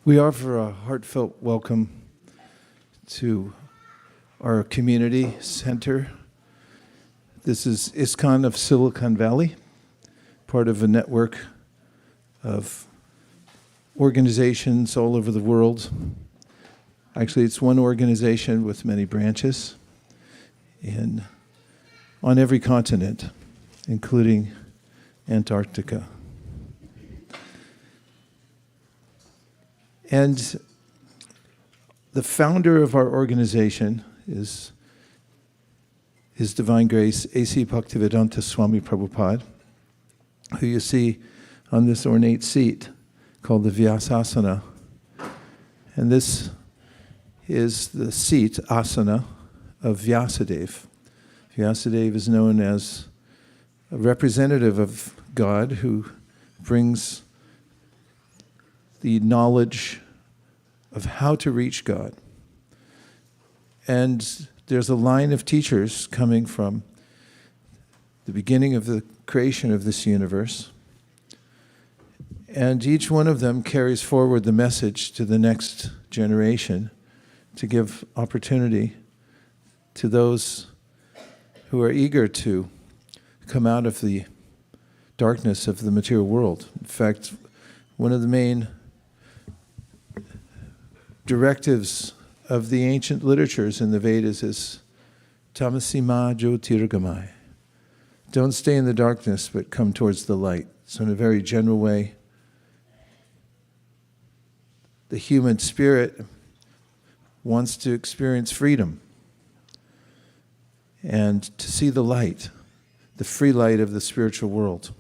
We offer a heartfelt welcome to our community center. This is ISKCON of Silicon Valley, part of a network of organizations all over the world. Actually, it's one organization with many branches on every continent, including Antarctica. And the founder of our organization is His Divine Grace, A.C. Bhaktivedanta Swami Prabhupada, who you see on this ornate seat called the Vyasasana. And this is the seat, asana, of Vyasadeva. Vyasadeva is known as a representative of God who brings the knowledge of how to reach God. And there's a line of teachers coming from the beginning of the creation of this universe. And each one of them carries forward the message to the next generation to give opportunity to those who are eager to come out of the darkness of the material world. In fact, one of the main directives of the ancient literatures in the Vedas is tamasima jyotirgamai. Don't stay in the darkness, but come towards the light. So in a very general way, the human spirit wants to experience freedom and to see the light, the free light of the spiritual world.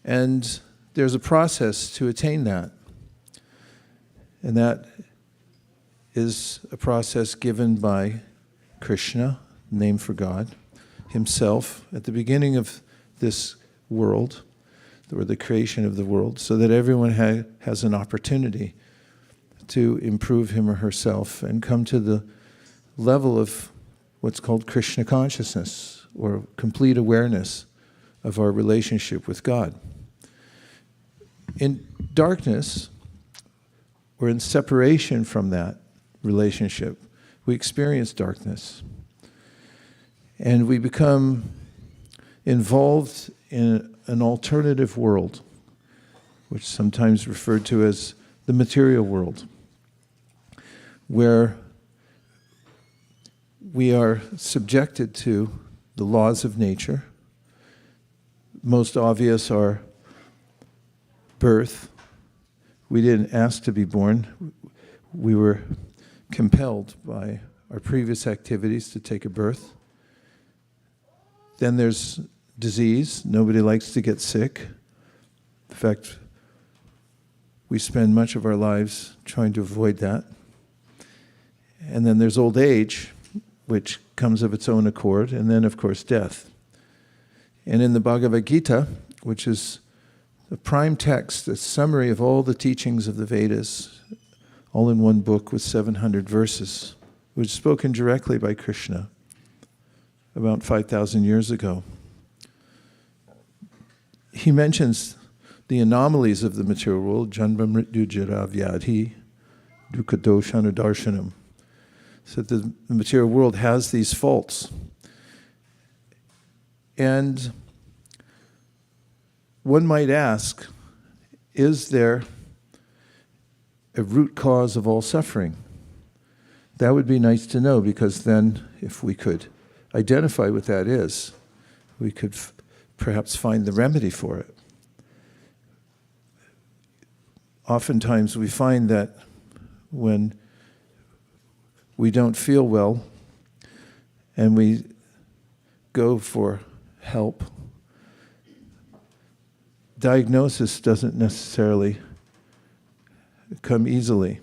And there's a process to attain that. And that is a process given by Krishna, name for God, himself at the beginning of this world, or the creation of the world, so that everyone has an opportunity to improve him or herself and come to the level of what's called Krishna consciousness, or complete awareness of our relationship with God. In darkness, or in separation from that relationship, we experience darkness. And we become involved in an alternative world, which is sometimes referred to as the material world, where we are subjected to the laws of nature. Most obvious are birth. We didn't ask to be born. We were compelled by our previous activities to take a birth. Then there's disease. Nobody likes to get sick. In fact, we spend much of our lives trying to avoid that. And then there's old age, which comes of its own accord. And then, of course, death. And in the Bhagavad Gita, which is the prime text, a summary of all the teachings of the Vedas, all in one book with 700 verses, was spoken directly by Krishna about 5,000 years ago. He mentions the anomalies of the material world, janma mrityu jara vyadhi dukkha doshana darshanam. So the material world has these faults. And one might ask, is there a root cause of all suffering? That would be nice to know, because then if we could identify what that is, we could perhaps find the remedy for it. Oftentimes we find that when we don't feel well and we go for help, diagnosis doesn't necessarily come easily.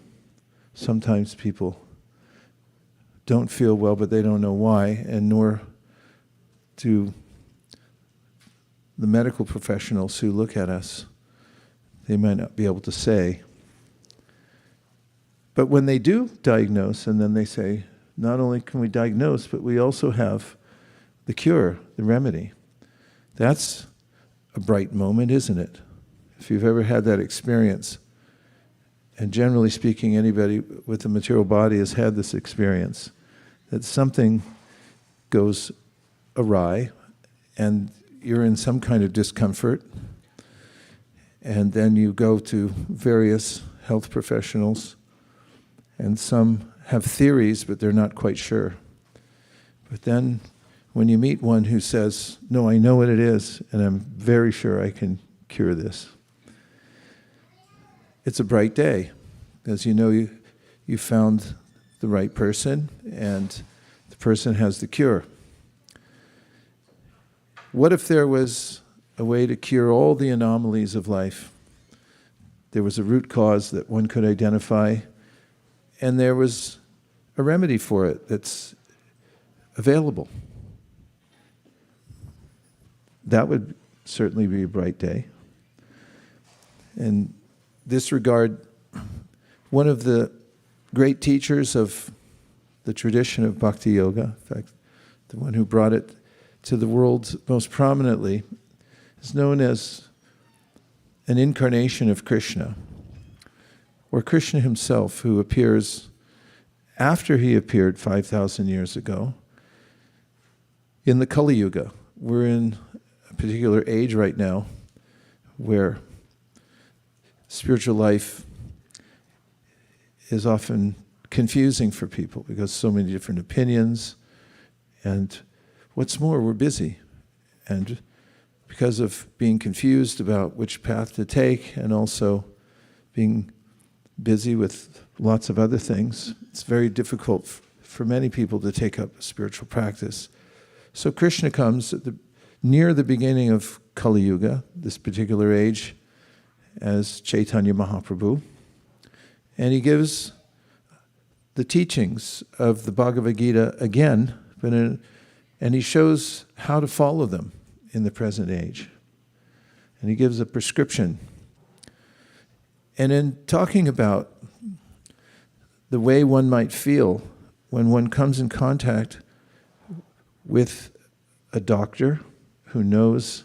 Sometimes people don't feel well, but they don't know why, and nor do the medical professionals who look at us. They might not be able to say. But when they do diagnose, and then they say, not only can we diagnose, but we also have the cure, the remedy. That's a bright moment, isn't it? if you've ever had that experience, and generally speaking, anybody with a material body has had this experience, that something goes awry and you're in some kind of discomfort, and then you go to various health professionals, and some have theories, but they're not quite sure. But then when you meet one who says, no, I know what it is, and I'm very sure I can cure this, it's a bright day, because you know you found the right person, and the person has the cure. What if there was a way to cure all the anomalies of life? There was a root cause that one could identify, and there was a remedy for it that's available. That would certainly be a bright day. In this regard, one of the great teachers of the tradition of Bhakti Yoga, in fact, the one who brought it to the world most prominently, is known as an incarnation of Krishna, or Krishna himself, who appears after he appeared 5,000 years ago in the Kali Yuga. We're in a particular age right now where spiritual life is often confusing for people because so many different opinions, and what's more, we're busy. And because of being confused about which path to take, and also being busy with lots of other things, it's very difficult for many people to take up a spiritual practice. So Krishna comes near the beginning of Kali Yuga, this particular age, as Chaitanya Mahaprabhu, and he gives the teachings of the Bhagavad Gita again, and he shows how to follow them in the present age. And he gives a prescription. And in talking about the way one might feel when one comes in contact with a doctor who knows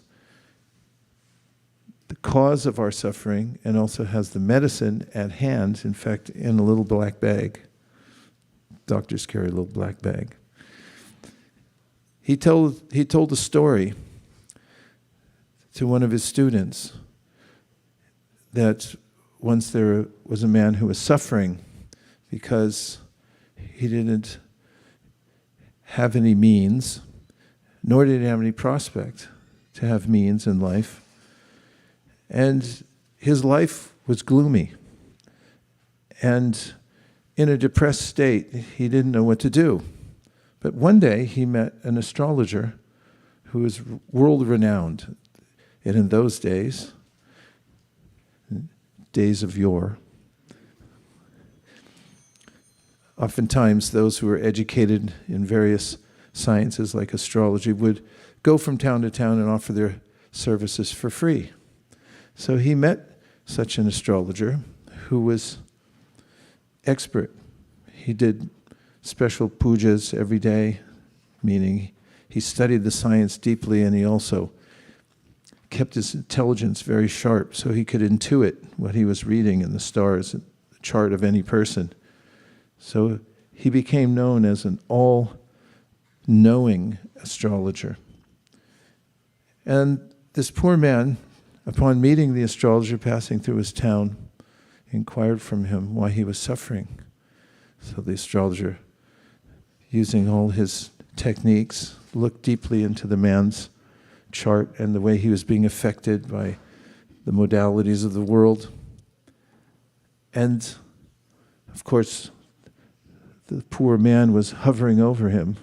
the cause of our suffering and also has the medicine at hand, in fact, in a little black bag. Doctors carry a little black bag. He told a story to one of his students that once there was a man who was suffering because he didn't have any means, nor did he have any prospect to have means in life. And his life was gloomy. And in a depressed state, he didn't know what to do. But one day he met an astrologer who was world-renowned. And in those days, days of yore, oftentimes those who were educated in various sciences like astrology would go from town to town and offer their services for free. So he met such an astrologer who was expert. He did special pujas every day, meaning he studied the science deeply, and he also kept his intelligence very sharp so he could intuit what he was reading in the stars, the chart of any person. So he became known as an all-knowing astrologer. And this poor man, upon meeting the astrologer passing through his town, inquired from him why he was suffering. So the astrologer, using all his techniques, looked deeply into the man's chart and the way he was being affected by the modalities of the world. And, of course, the poor man was hovering over him,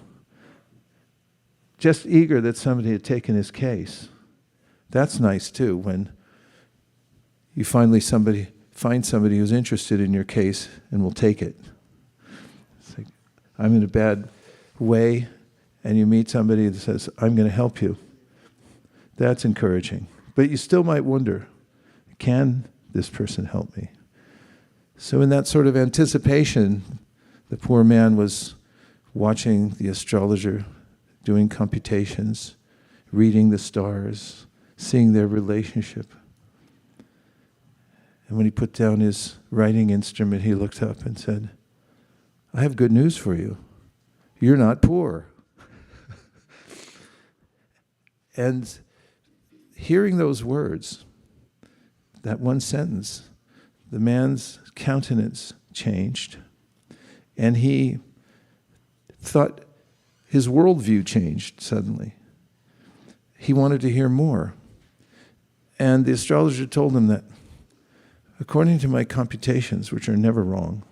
just eager that somebody had taken his case. That's nice, too, when you find somebody who's interested in your case and will take it. It's like, I'm in a bad way, and you meet somebody that says, I'm going to help you. That's encouraging. But you still might wonder, can this person help me? So in that sort of anticipation, the poor man was watching the astrologer doing computations, reading the stars, seeing their relationship. And when he put down his writing instrument, he looked up and said, I have good news for you. You're not poor. And hearing those words, that one sentence, the man's countenance changed, and he thought his worldview changed suddenly. He wanted to hear more. And the astrologer told him that, according to my computations, which are never wrong,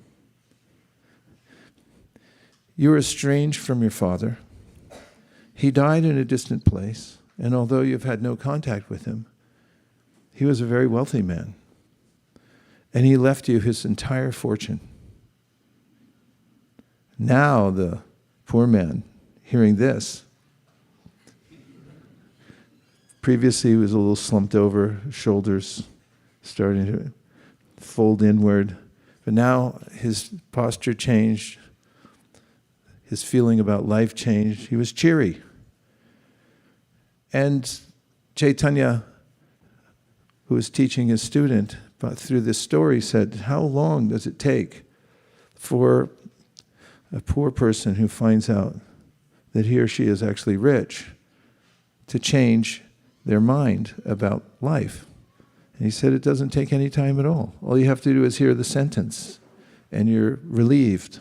you are estranged from your father. He died in a distant place, and although you've had no contact with him, he was a very wealthy man. And he left you his entire fortune. Now the poor man, hearing this, previously he was a little slumped over, shoulders starting to fold inward. But now his posture changed. His feeling about life changed. He was cheery. And Chaitanya, who was teaching his student, but through this story said, how long does it take for a poor person who finds out that he or she is actually rich to change their mind about life? And he said it doesn't take any time at all. All you have to do is hear the sentence and you're relieved.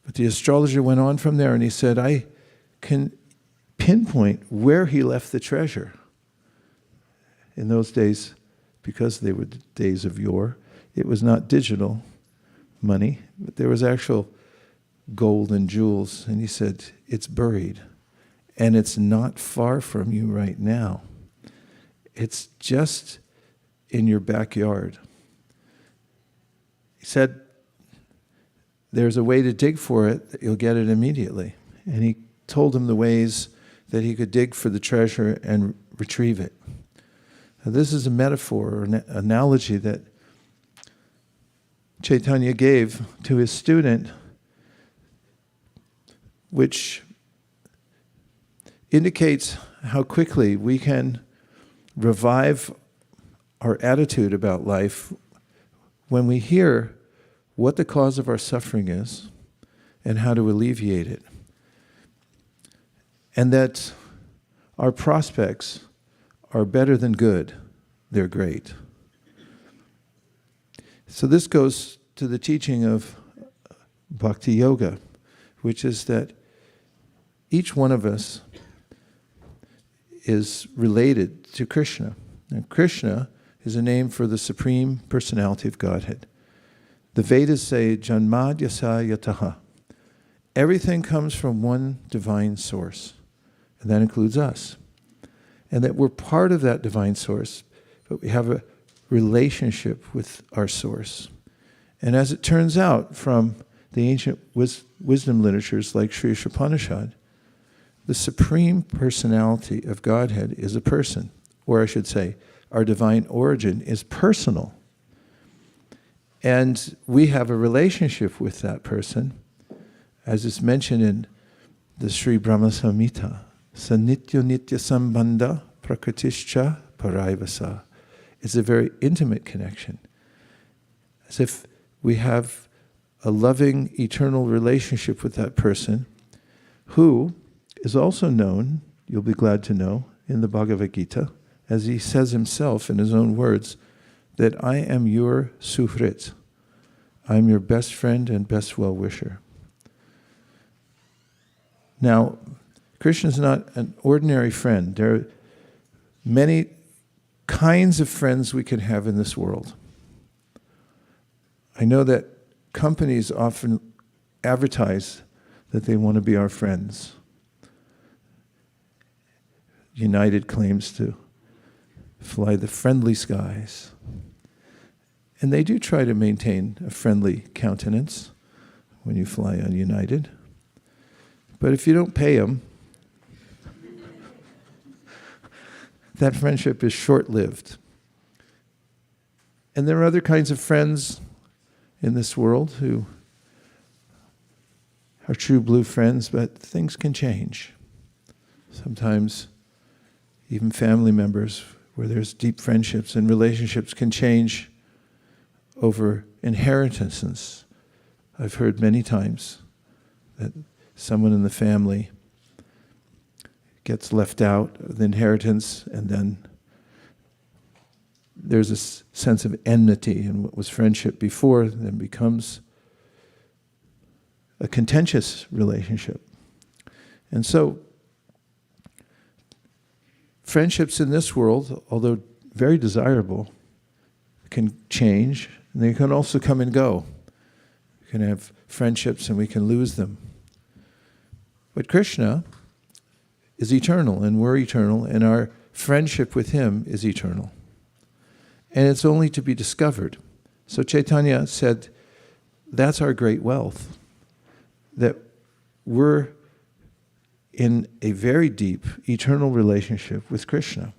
But the astrologer went on from there and he said, I can pinpoint where he left the treasure. In those days, because they were the days of yore, it was not digital money, but there was actual gold and jewels. And he said, it's buried. And it's not far from you right now. It's just in your backyard. He said, there's a way to dig for it that you'll get it immediately. And he told him the ways that he could dig for the treasure and retrieve it. Now, this is a metaphor or an analogy that Chaitanya gave to his student, which indicates how quickly we can revive our attitude about life when we hear what the cause of our suffering is and how to alleviate it. And that our prospects are better than good, they're great. So this goes to the teaching of Bhakti Yoga, which is that each one of us is related to Krishna. And Krishna is a name for the Supreme Personality of Godhead. The Vedas say, Janmadyasa yataha. Everything comes from one divine source, and that includes us. And that we're part of that divine source, but we have a relationship with our source. And as it turns out from the ancient wisdom literatures like Sri Upanishad, the Supreme Personality of Godhead is a person, or I should say, our divine origin is personal. And we have a relationship with that person, as is mentioned in the Sri Brahma Samhita. Sanityo nitya sambandha prakritischa paraivasa. It's a very intimate connection. As if we have a loving, eternal relationship with that person who is also known, you'll be glad to know, in the Bhagavad Gita, as he says himself in his own words, that I am your suhrit. I am your best friend and best well-wisher. Now, Krishna is not an ordinary friend. There are many kinds of friends we can have in this world. I know that companies often advertise that they want to be our friends. United claims to fly the friendly skies. And they do try to maintain a friendly countenance when you fly on United. But if you don't pay them, that friendship is short-lived. And there are other kinds of friends in this world who are true blue friends, but things can change. Sometimes even family members where there's deep friendships, and relationships can change over inheritances. I've heard many times that someone in the family gets left out of the inheritance, and then there's a sense of enmity, and what was friendship before then becomes a contentious relationship. And so, friendships in this world, although very desirable, can change, and they can also come and go. We can have friendships and we can lose them. But Krishna is eternal, and we're eternal, and our friendship with him is eternal. And it's only to be discovered. So Chaitanya said, that's our great wealth, that we're in a very deep, eternal relationship with Krishna,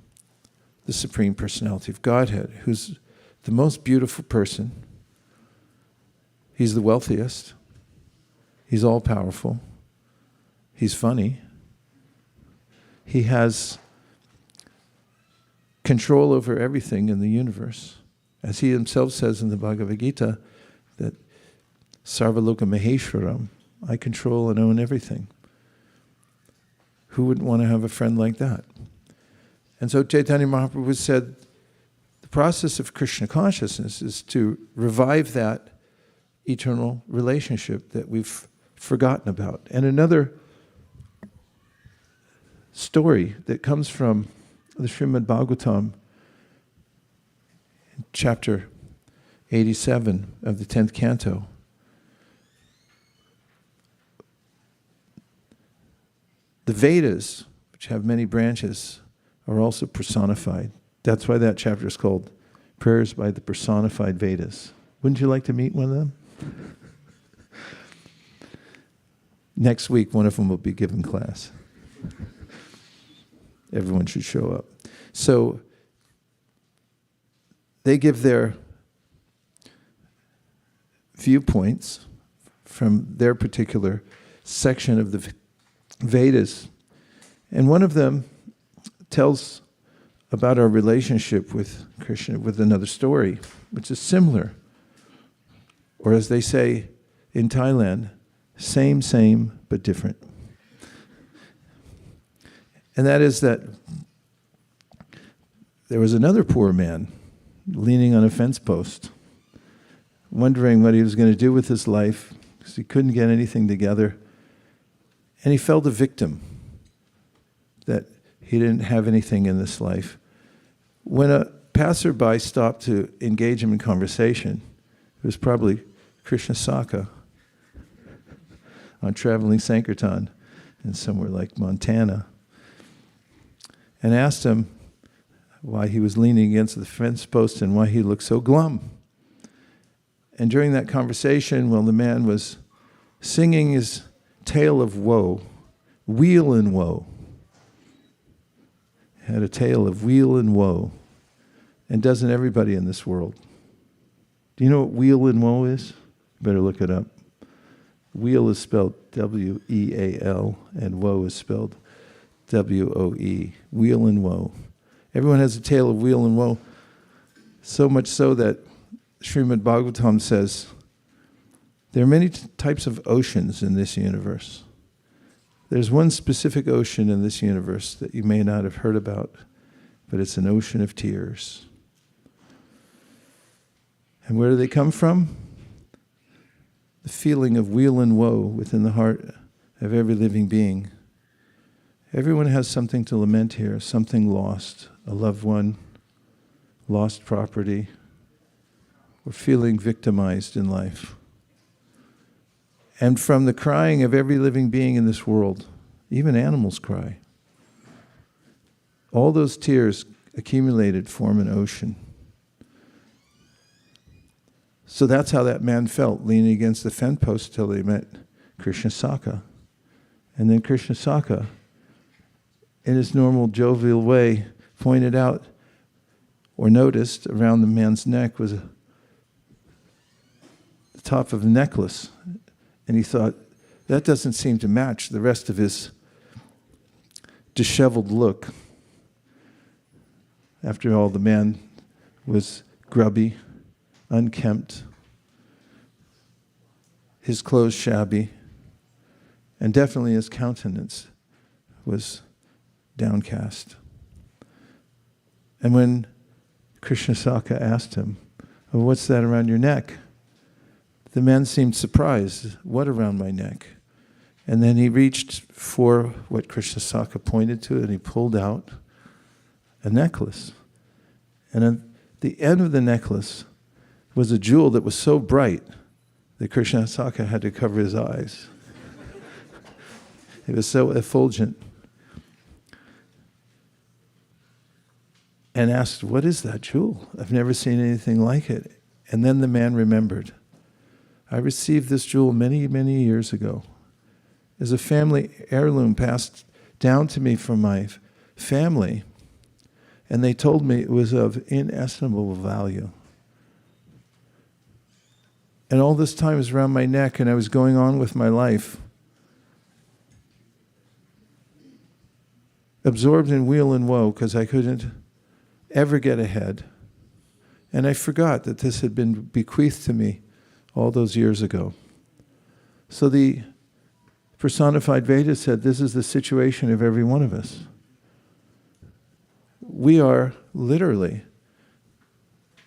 the Supreme Personality of Godhead, who's the most beautiful person. He's the wealthiest. He's all-powerful. He's funny. He has control over everything in the universe. As he himself says in the Bhagavad Gita, that Sarvaloka Maheshwaram, I control and own everything. Who wouldn't want to have a friend like that? And so Chaitanya Mahaprabhu said, the process of Krishna consciousness is to revive that eternal relationship that we've forgotten about. And another story that comes from the Srimad Bhagavatam, chapter 87 of the 10th canto. The Vedas, which have many branches, are also personified. That's why that chapter is called Prayers by the Personified Vedas. Wouldn't you like to meet one of them? Next week, one of them will be given class. Everyone should show up. So they give their viewpoints from their particular section of the Vedas. And one of them tells about our relationship with Krishna with another story, which is similar. Or as they say in Thailand, same, but different. And that is that there was another poor man leaning on a fence post, wondering what he was going to do with his life because he couldn't get anything together. And he felt a victim that he didn't have anything in this life. When a passerby stopped to engage him in conversation, it was probably Krishna Saka on traveling Sankirtan in somewhere like Montana, and asked him why he was leaning against the fence post and why he looked so glum. And during that conversation, while the man was singing his tale of woe, weal and woe, he had a tale of weal and woe, and doesn't everybody in this world? Do you know what weal and woe is? You better look it up. Weal is spelled W-E-A-L, and woe is spelled W-O-E, weal and woe. Everyone has a tale of weal and woe, so much so that Srimad Bhagavatam says there are many types of oceans in this universe. There's one specific ocean in this universe that you may not have heard about, but it's an ocean of tears. And where do they come from? The feeling of weal and woe within the heart of every living being. Everyone has something to lament here, something lost, a loved one, lost property, or feeling victimized in life. And from the crying of every living being in this world, even animals cry. All those tears accumulated form an ocean. So that's how that man felt, leaning against the fence post till he met Krishna Saka. And then Krishna Saka, in his normal jovial way, pointed out or noticed around the man's neck was the top of a necklace. And he thought, that doesn't seem to match the rest of his disheveled look. After all, the man was grubby, unkempt, his clothes shabby, and definitely his countenance was downcast. And when Krishnasaka asked him, "Oh, what's that around your neck?" the man seemed surprised. "What around my neck?" And then he reached for what Krishnasaka pointed to, and he pulled out a necklace. And at the end of the necklace was a jewel that was so bright that Krishnasaka had to cover his eyes. It was so effulgent. And asked, "What is that jewel? I've never seen anything like it." And then the man remembered, "I received this jewel many, many years ago as a family heirloom passed down to me from my family, and they told me it was of inestimable value. And all this time it was around my neck, and I was going on with my life, absorbed in wheel and woe because I couldn't ever get ahead. And I forgot that this had been bequeathed to me all those years ago." So the personified Veda said, this is the situation of every one of us. We are literally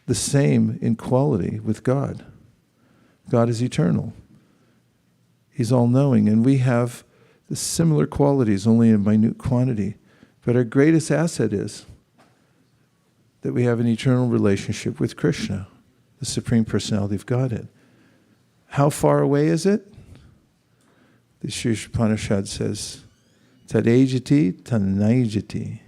the same in quality with God. God is eternal. He's all-knowing, and we have the similar qualities, only in minute quantity. But our greatest asset is that we have an eternal relationship with Krishna, the Supreme Personality of Godhead. How far away is it? The Sri Upanishad says, "Tadejati tanaijati,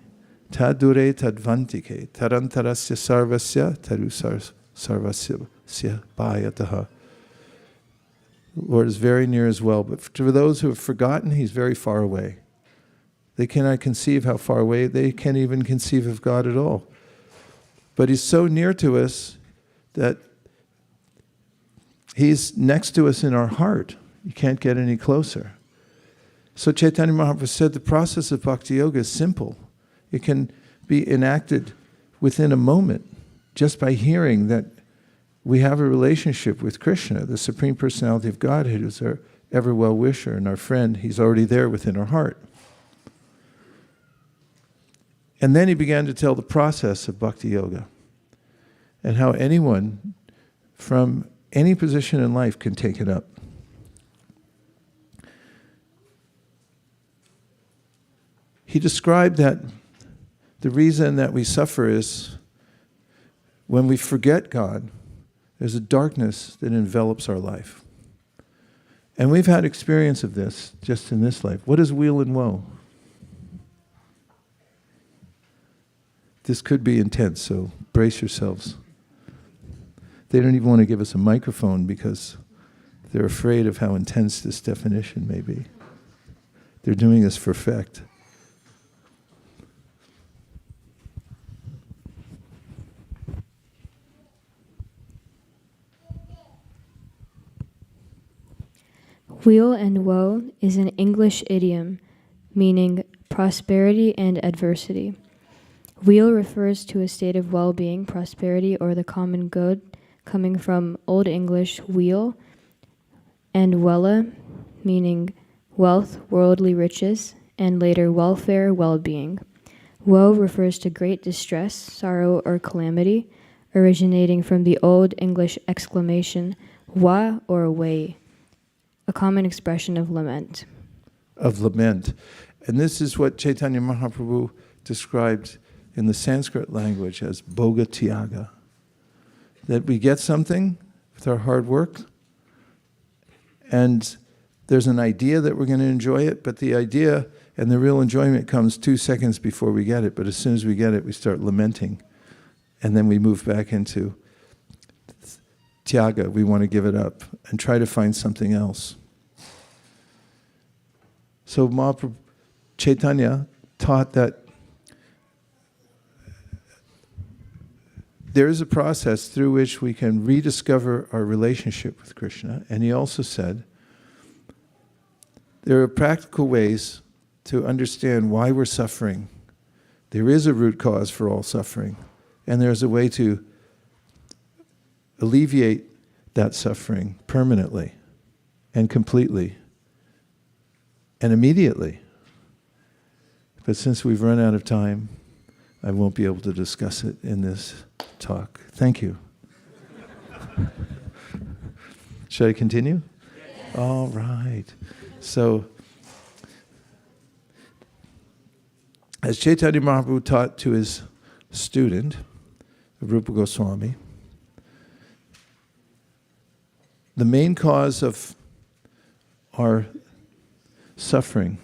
tadure tadvantike, tarantarasya sarvasya, tarusar sarvasya bhayataha." The Lord is very near as well, but for those who have forgotten, He's very far away. They cannot conceive how far away, they can't even conceive of God at all. But He's so near to us that He's next to us in our heart. You can't get any closer. So Chaitanya Mahaprabhu said the process of Bhakti Yoga is simple. It can be enacted within a moment just by hearing that we have a relationship with Krishna, the Supreme Personality of Godhead, who's our ever well-wisher and our friend. He's already there within our heart. And then he began to tell the process of Bhakti Yoga and how anyone from any position in life can take it up. He described that the reason that we suffer is when we forget God, there's a darkness that envelops our life. And we've had experience of this just in this life. What is weal and woe? This could be intense, so brace yourselves. They don't even want to give us a microphone because they're afraid of how intense this definition may be. They're doing this for effect. Weal and woe is an English idiom meaning prosperity and adversity. Weal refers to a state of well-being, prosperity, or the common good, coming from Old English weal, and wella, meaning wealth, worldly riches, and later welfare, well-being. Woe refers to great distress, sorrow, or calamity, originating from the Old English exclamation, wa or way, a common expression of lament. Of lament. And this is what Chaitanya Mahaprabhu described in the Sanskrit language as bhoga tyaga. That we get something with our hard work, and there's an idea that we're going to enjoy it, but the idea and the real enjoyment comes 2 seconds before we get it. But as soon as we get it, we start lamenting. And then we move back into tyaga. We want to give it up and try to find something else. So Mahaprabhu Chaitanya taught that there is a process through which we can rediscover our relationship with Krishna. And he also said there are practical ways to understand why we're suffering there is a root cause for all suffering, and there's a way to alleviate that suffering permanently and completely and immediately. But since we've run out of time, I won't be able to discuss it in this talk. Thank you. Should I continue? Yes. All right. So, as Chaitanya Mahaprabhu taught to his student, Rupa Goswami, the main cause of our suffering,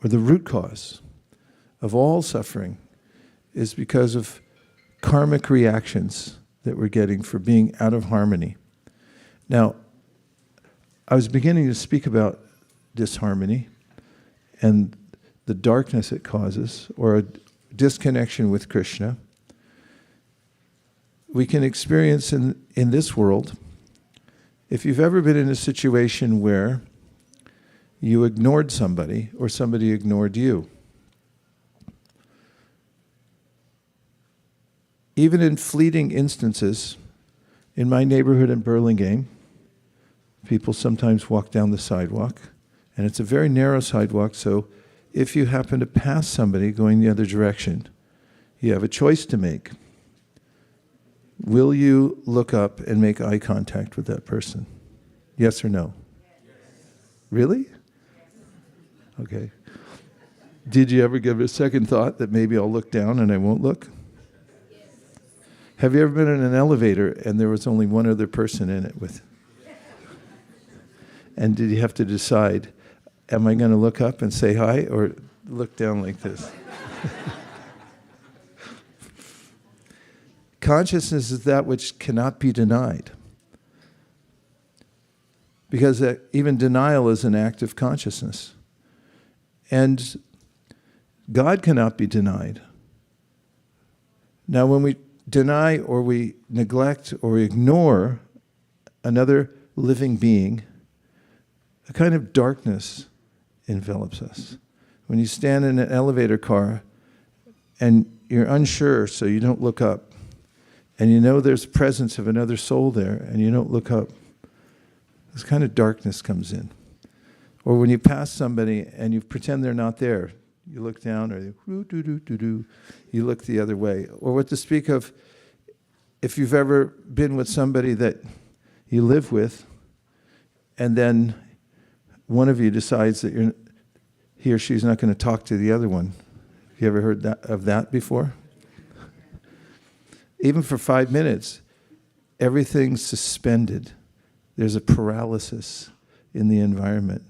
or the root cause of all suffering, is because of karmic reactions that we're getting for being out of harmony. Now, I was beginning to speak about disharmony and the darkness it causes, or a disconnection with Krishna. We can experience in this world, if you've ever been in a situation where you ignored somebody or somebody ignored you. Even in fleeting instances, in my neighborhood in Burlingame, people sometimes walk down the sidewalk, and it's a very narrow sidewalk, so if you happen to pass somebody going the other direction, you have a choice to make. Will you look up and make eye contact with that person? Yes or no? Yes. Really? Okay. Did you ever give it a second thought that maybe I'll look down and I won't look? Yes. Have you ever been in an elevator and there was only one other person in it with? And did you have to decide, am I going to look up and say hi or look down like this? Consciousness is that which cannot be denied. Because even denial is an act of consciousness. And God cannot be denied. Now, when we deny or we neglect or we ignore another living being, a kind of darkness envelops us. When you stand in an elevator car and you're unsure, so you don't look up, and you know there's presence of another soul there, and you don't look up, this kind of darkness comes in. Or when you pass somebody and you pretend they're not there, you look down, or you look the other way. Or what to speak of, if you've ever been with somebody that you live with, and then one of you decides that he or she's not going to talk to the other one. Have you ever heard of that before? Even for 5 minutes, everything's suspended. There's a paralysis in the environment.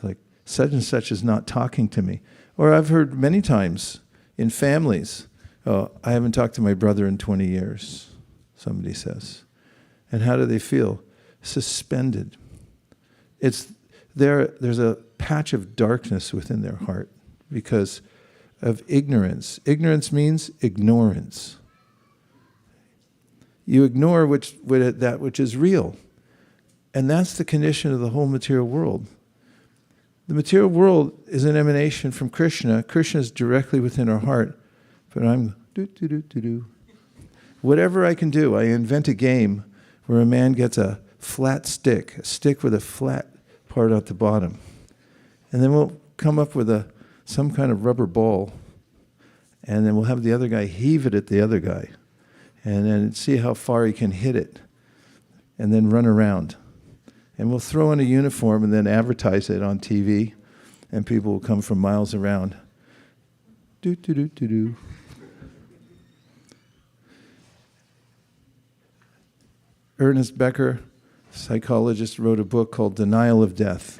Like, such and such is not talking to me. Or I've heard many times in families, oh, I haven't talked to my brother in 20 years, somebody says. And how do they feel? Suspended. There's a patch of darkness within their heart because of ignorance. Ignorance means ignorance. You ignore that which is real. And that's the condition of the whole material world. The material world is an emanation from Krishna. Krishna is directly within our heart. But I'm do. Whatever I can do, I invent a game where a man gets a flat stick, a stick with a flat part at the bottom. And then we'll come up with some kind of rubber ball. And then we'll have the other guy heave it at the other guy. And then see how far he can hit it. And then run around. And we'll throw in a uniform and then advertise it on TV. And people will come from miles around. Do. Ernest Becker, psychologist, wrote a book called Denial of Death.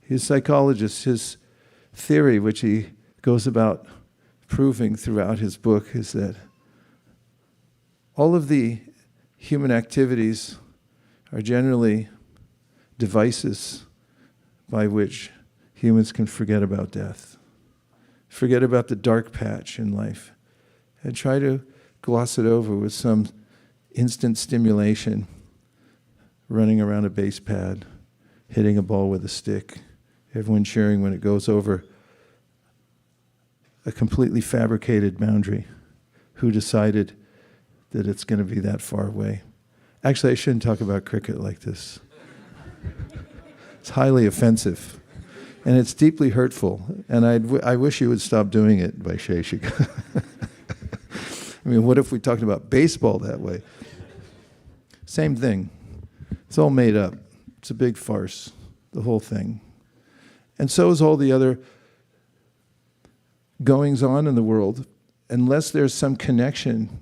He's a psychologist. His theory, which he goes about proving throughout his book, is that all of the human activities are generally devices by which humans can forget about death, forget about the dark patch in life, and try to gloss it over with some instant stimulation, running around a base pad, hitting a ball with a stick, everyone cheering when it goes over a completely fabricated boundary. Who decided that it's going to be that far away? Actually, I shouldn't talk about cricket like this. It's highly offensive. And it's deeply hurtful. And I wish you would stop doing it, Vaisesika. I mean, what if we talked about baseball that way? Same thing. It's all made up. It's a big farce, the whole thing. And so is all the other goings on in the world. Unless there's some connection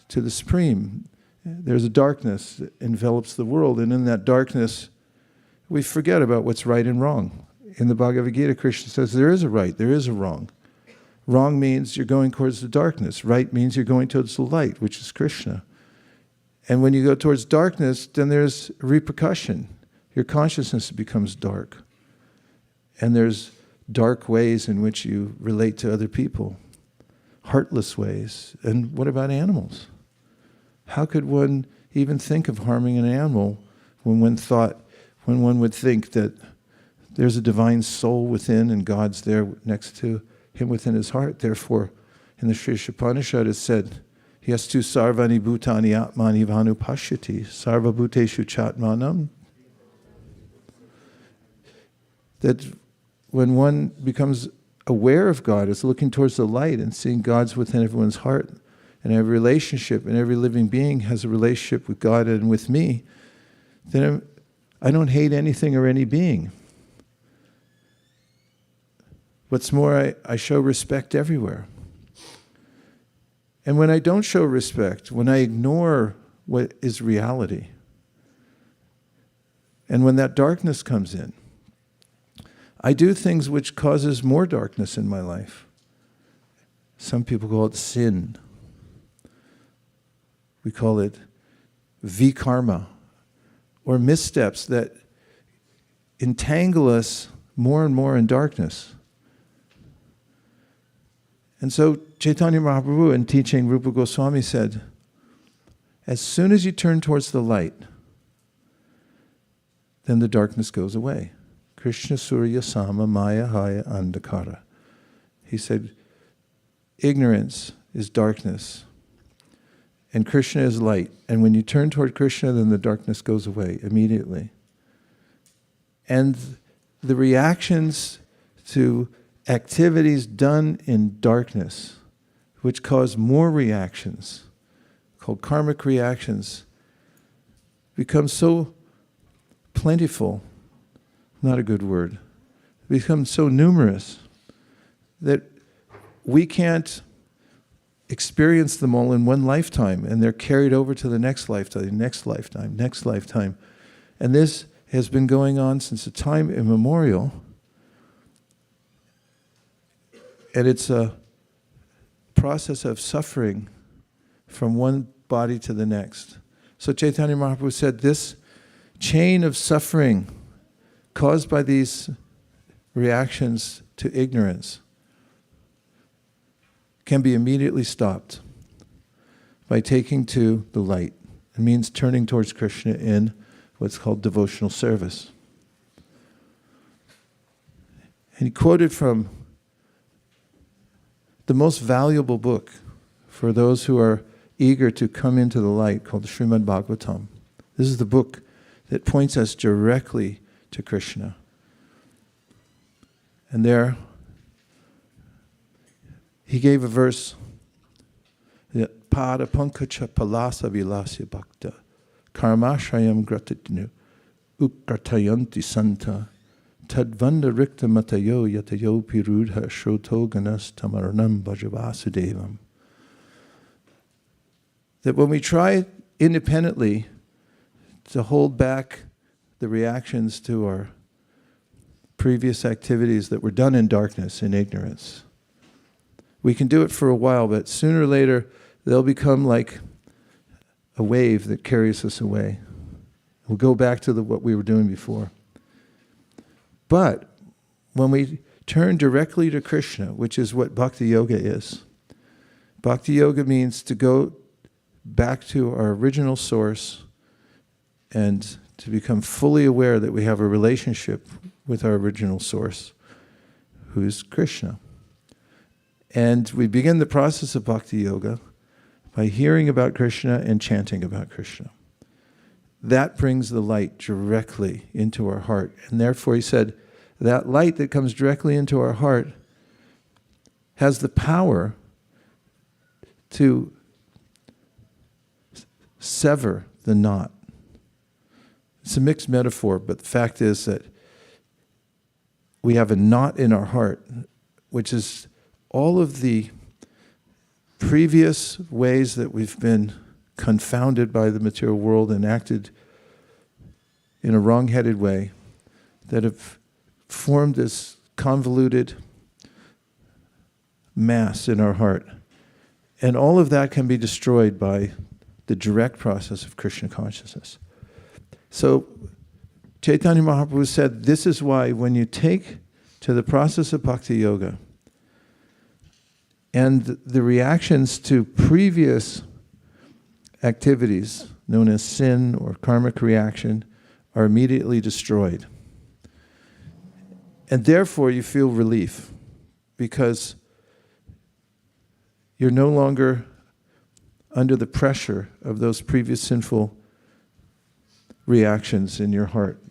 to the Supreme, there's a darkness that envelops the world. And in that darkness, we forget about what's right and wrong. In the Bhagavad Gita, Krishna says there is a right, there is a wrong. Wrong means you're going towards the darkness. Right means you're going towards the light, which is Krishna. And when you go towards darkness, then there's repercussion. Your consciousness becomes dark. And there's dark ways in which you relate to other people. Heartless ways. And what about animals? How could one even think of harming an animal when one would think that there's a divine soul within and God's there next to him within his heart? Therefore, in the Sri Upanishad it said, Yastu sarvani bhutani atmani vanupashyati sarva bhuteshu chatmanam. That when one becomes aware of God, is looking towards the light and seeing God's within everyone's heart, and every relationship and every living being has a relationship with God and with me, then I don't hate anything or any being. What's more, I show respect everywhere. And when I don't show respect, when I ignore what is reality, and when that darkness comes in, I do things which causes more darkness in my life. Some people call it sin. We call it vikarma, or missteps that entangle us more and more in darkness. And so Chaitanya Mahaprabhu, in teaching Rupa Goswami, said, as soon as you turn towards the light, then the darkness goes away. Krishna Surya Sama Maya Haya Andhakara. He said, ignorance is darkness, and Krishna is light. And when you turn toward Krishna, then the darkness goes away immediately. And the reactions to activities done in darkness, which cause more reactions, called karmic reactions, become so plentiful, not a good word, become so numerous that we can't experience them all in one lifetime, and they're carried over to the next lifetime, next lifetime, next lifetime. And this has been going on since a time immemorial. And it's a process of suffering from one body to the next. So Chaitanya Mahaprabhu said this chain of suffering caused by these reactions to ignorance can be immediately stopped by taking to the light. It means turning towards Krishna in what's called devotional service. And he quoted from the most valuable book for those who are eager to come into the light, called Srimad Bhagavatam. This is the book that points us directly to Krishna. And there, he gave a verse, Pada pankacha palasa vilasya bhakta karmashrayam gratitnu ukratayanti santa tadvanda rikta matayo yatayo pirudha shrotoganas tamaranam bhajavasudevam. That when we try independently to hold back the reactions to our previous activities that were done in darkness, in ignorance, we can do it for a while, but sooner or later they'll become like a wave that carries us away. We'll go back to what we were doing before. But when we turn directly to Krishna, which is what Bhakti Yoga is, Bhakti Yoga means to go back to our original source and to become fully aware that we have a relationship with our original source, who is Krishna. And we begin the process of bhakti yoga by hearing about Krishna and chanting about Krishna. That brings the light directly into our heart. And therefore he said, that light that comes directly into our heart has the power to sever the knot. It's a mixed metaphor, but the fact is that we have a knot in our heart, which is all of the previous ways that we've been confounded by the material world and acted in a wrong-headed way that have formed this convoluted mass in our heart. And all of that can be destroyed by the direct process of Krishna consciousness. So Chaitanya Mahaprabhu said, this is why when you take to the process of bhakti yoga and the reactions to previous activities known as sin or karmic reaction are immediately destroyed. And therefore you feel relief because you're no longer under the pressure of those previous sinful reactions in your heart.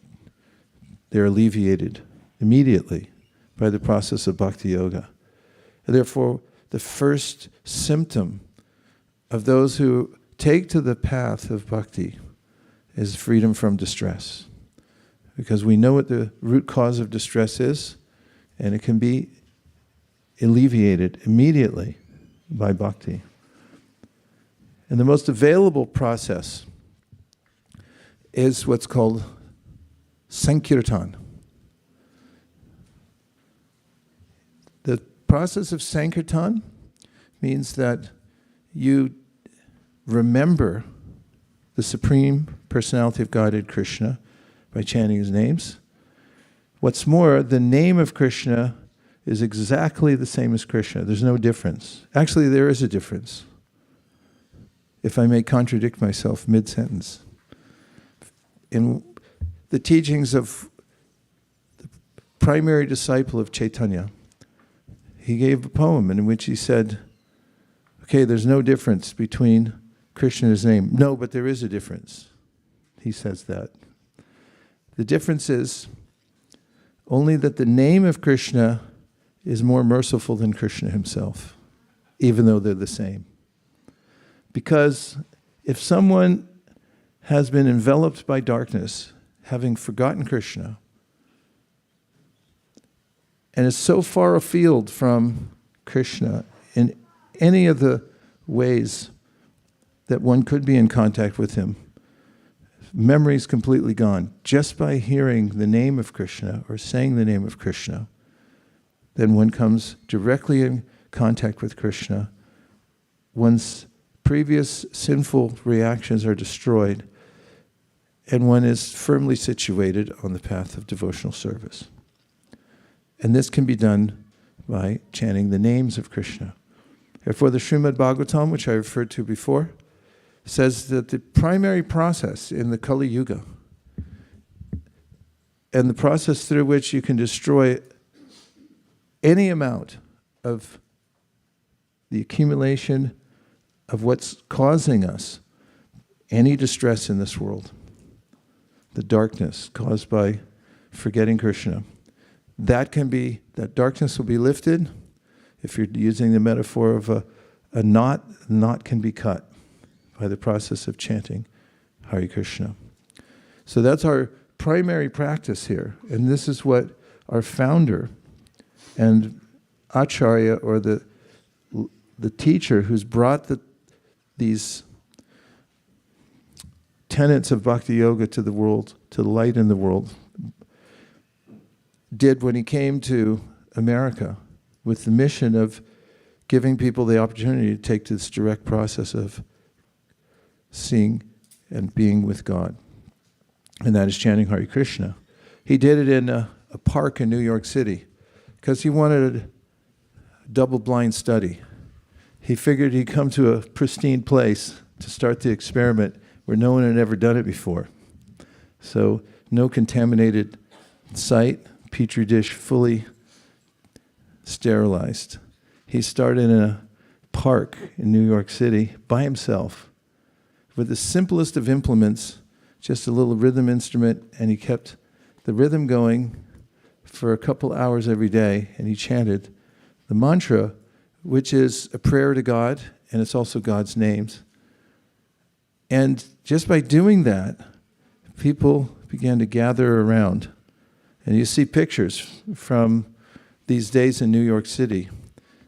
They're alleviated immediately by the process of bhakti yoga. And therefore, the first symptom of those who take to the path of bhakti is freedom from distress. Because we know what the root cause of distress is, and it can be alleviated immediately by bhakti. And the most available process is what's called sankirtan. The process of sankirtan means that you remember the Supreme Personality of Godhead Krishna by chanting his names. What's more, the name of Krishna is exactly the same as Krishna. There's no difference. Actually, there is a difference. If I may contradict myself mid-sentence. In the teachings of the primary disciple of Chaitanya, he gave a poem in which he said, okay, there's no difference between Krishna and his name. No, but there is a difference. He says that. The difference is only that the name of Krishna is more merciful than Krishna himself, even though they're the same. Because if someone has been enveloped by darkness, having forgotten Krishna, and is so far afield from Krishna in any of the ways that one could be in contact with him, memory is completely gone. Just by hearing the name of Krishna or saying the name of Krishna, then one comes directly in contact with Krishna. One's previous sinful reactions are destroyed, and one is firmly situated on the path of devotional service. And this can be done by chanting the names of Krishna. Therefore, the Srimad Bhagavatam, which I referred to before, says that the primary process in the Kali Yuga and the process through which you can destroy any amount of the accumulation of what's causing us any distress in this world, the darkness caused by forgetting Krishna, that darkness will be lifted. If you're using the metaphor of a knot, the knot can be cut by the process of chanting Hare Krishna. So that's our primary practice here. And this is what our founder and Acharya, or the teacher who's brought these tenets of Bhakti Yoga to the world, to the light in the world, did when he came to America with the mission of giving people the opportunity to take this direct process of seeing and being with God. And that is chanting Hare Krishna. He did it in a park in New York City because he wanted a double-blind study. He figured he'd come to a pristine place to start the experiment where no one had ever done it before. So no contaminated site, petri dish fully sterilized. He started in a park in New York City by himself with the simplest of implements, just a little rhythm instrument, and he kept the rhythm going for a couple hours every day, and he chanted the mantra, which is a prayer to God, and it's also God's names. And just by doing that, people began to gather around. And you see pictures from these days in New York City,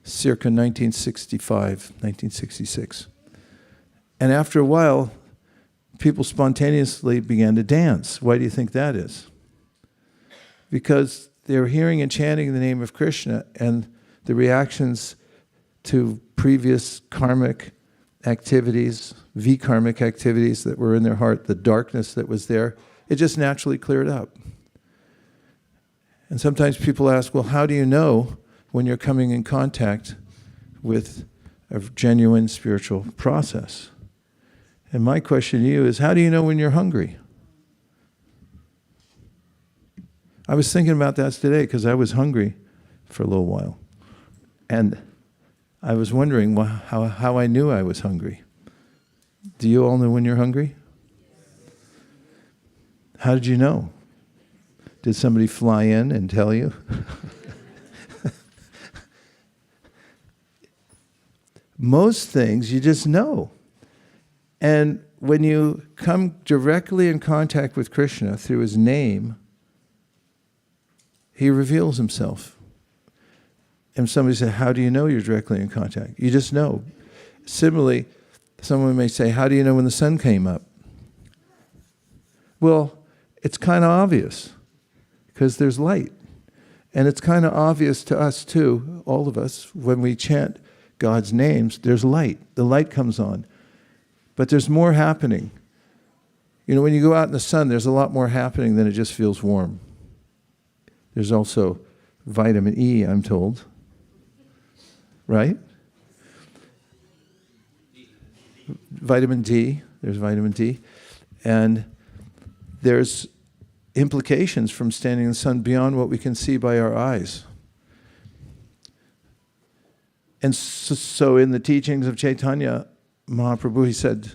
circa 1965, 1966. And after a while, people spontaneously began to dance. Why do you think that is? Because they were hearing and chanting the name of Krishna, and the reactions to previous karmic activities, V-karmic activities that were in their heart, the darkness that was there, it just naturally cleared up. And sometimes people ask, well, how do you know when you're coming in contact with a genuine spiritual process? And my question to you is, how do you know when you're hungry? I was thinking about that today because I was hungry for a little while. And I was wondering how I knew I was hungry. Do you all know when you're hungry? How did you know? Did somebody fly in and tell you? Most things you just know. And when you come directly in contact with Krishna through his name, he reveals himself. And somebody said, how do you know you're directly in contact? You just know. Similarly, someone may say, how do you know when the sun came up? Well, it's kind of obvious because there's light. And it's kind of obvious to us too, all of us, when we chant God's names, there's light. The light comes on. But there's more happening. You know, when you go out in the sun, there's a lot more happening than it just feels warm. There's also vitamin E, I'm told. Right? Vitamin D. There's vitamin D. And there's implications from standing in the sun beyond what we can see by our eyes. And so in the teachings of Chaitanya Mahaprabhu, he said,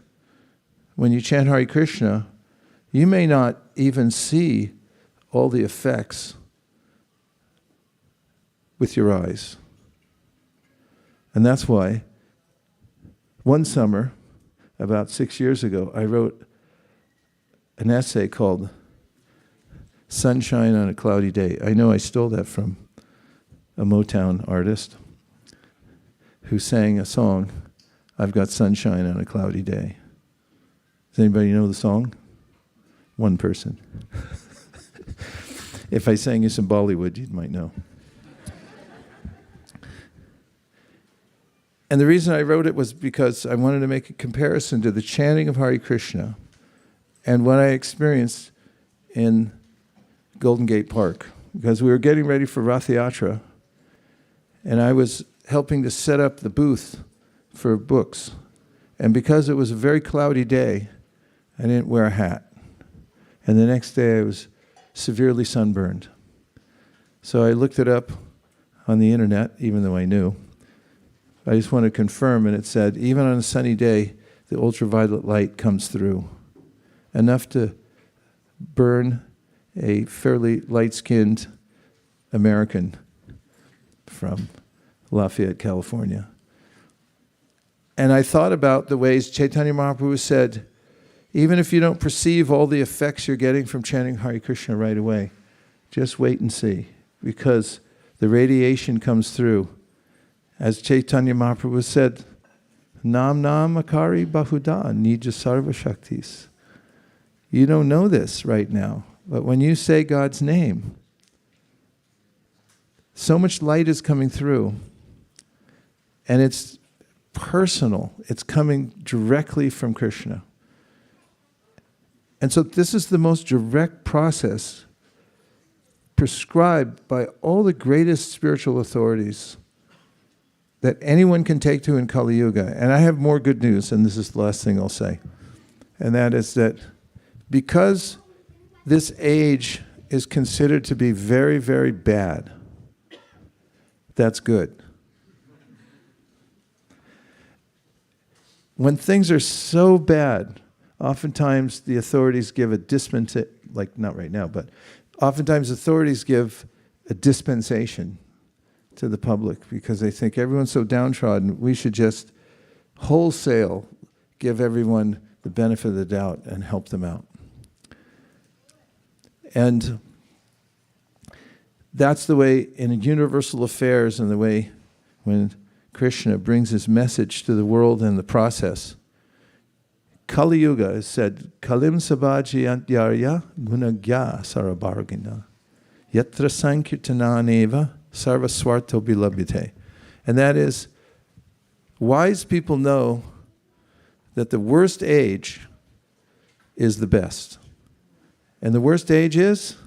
when you chant Hare Krishna, you may not even see all the effects with your eyes. And that's why one summer, about 6 years ago, I wrote an essay called Sunshine on a Cloudy Day. I know I stole that from a Motown artist who sang a song, I've Got Sunshine on a Cloudy Day. Does anybody know the song? One person. If I sang you some Bollywood, you might know. And the reason I wrote it was because I wanted to make a comparison to the chanting of Hare Krishna and what I experienced in Golden Gate Park. Because we were getting ready for Rath Yatra, and I was helping to set up the booth for books. And because it was a very cloudy day, I didn't wear a hat. And the next day I was severely sunburned. So I looked it up on the internet, even though I knew. I just wanted to confirm, and it said, even on a sunny day, the ultraviolet light comes through, enough to burn a fairly light-skinned American from Lafayette, California. And I thought about the ways Chaitanya Mahaprabhu said, even if you don't perceive all the effects you're getting from chanting Hare Krishna right away, just wait and see, because the radiation comes through. As Chaitanya Mahaprabhu said, Nam Nam Akari Bahuda Nija Sarva Shaktis. You don't know this right now, but when you say God's name, so much light is coming through, and it's personal. It's coming directly from Krishna. And so this is the most direct process prescribed by all the greatest spiritual authorities that anyone can take to in Kali Yuga. And I have more good news, and this is the last thing I'll say. And that is that because this age is considered to be very, very bad, that's good. when things are so bad, oftentimes the authorities give a dispensation, like not right now, but oftentimes authorities give a dispensation to the public because they think everyone's so downtrodden, we should just wholesale give everyone the benefit of the doubt and help them out. And that's the way in universal affairs and the way when Krishna brings his message to the world in the process. Kali Yuga is said, Kalim sabhajiyantyarya gunagya sarabhargina yatra sankirtananeva sarvaswarto bilabhite. And that is, wise people know that the worst age is the best. And the worst age is?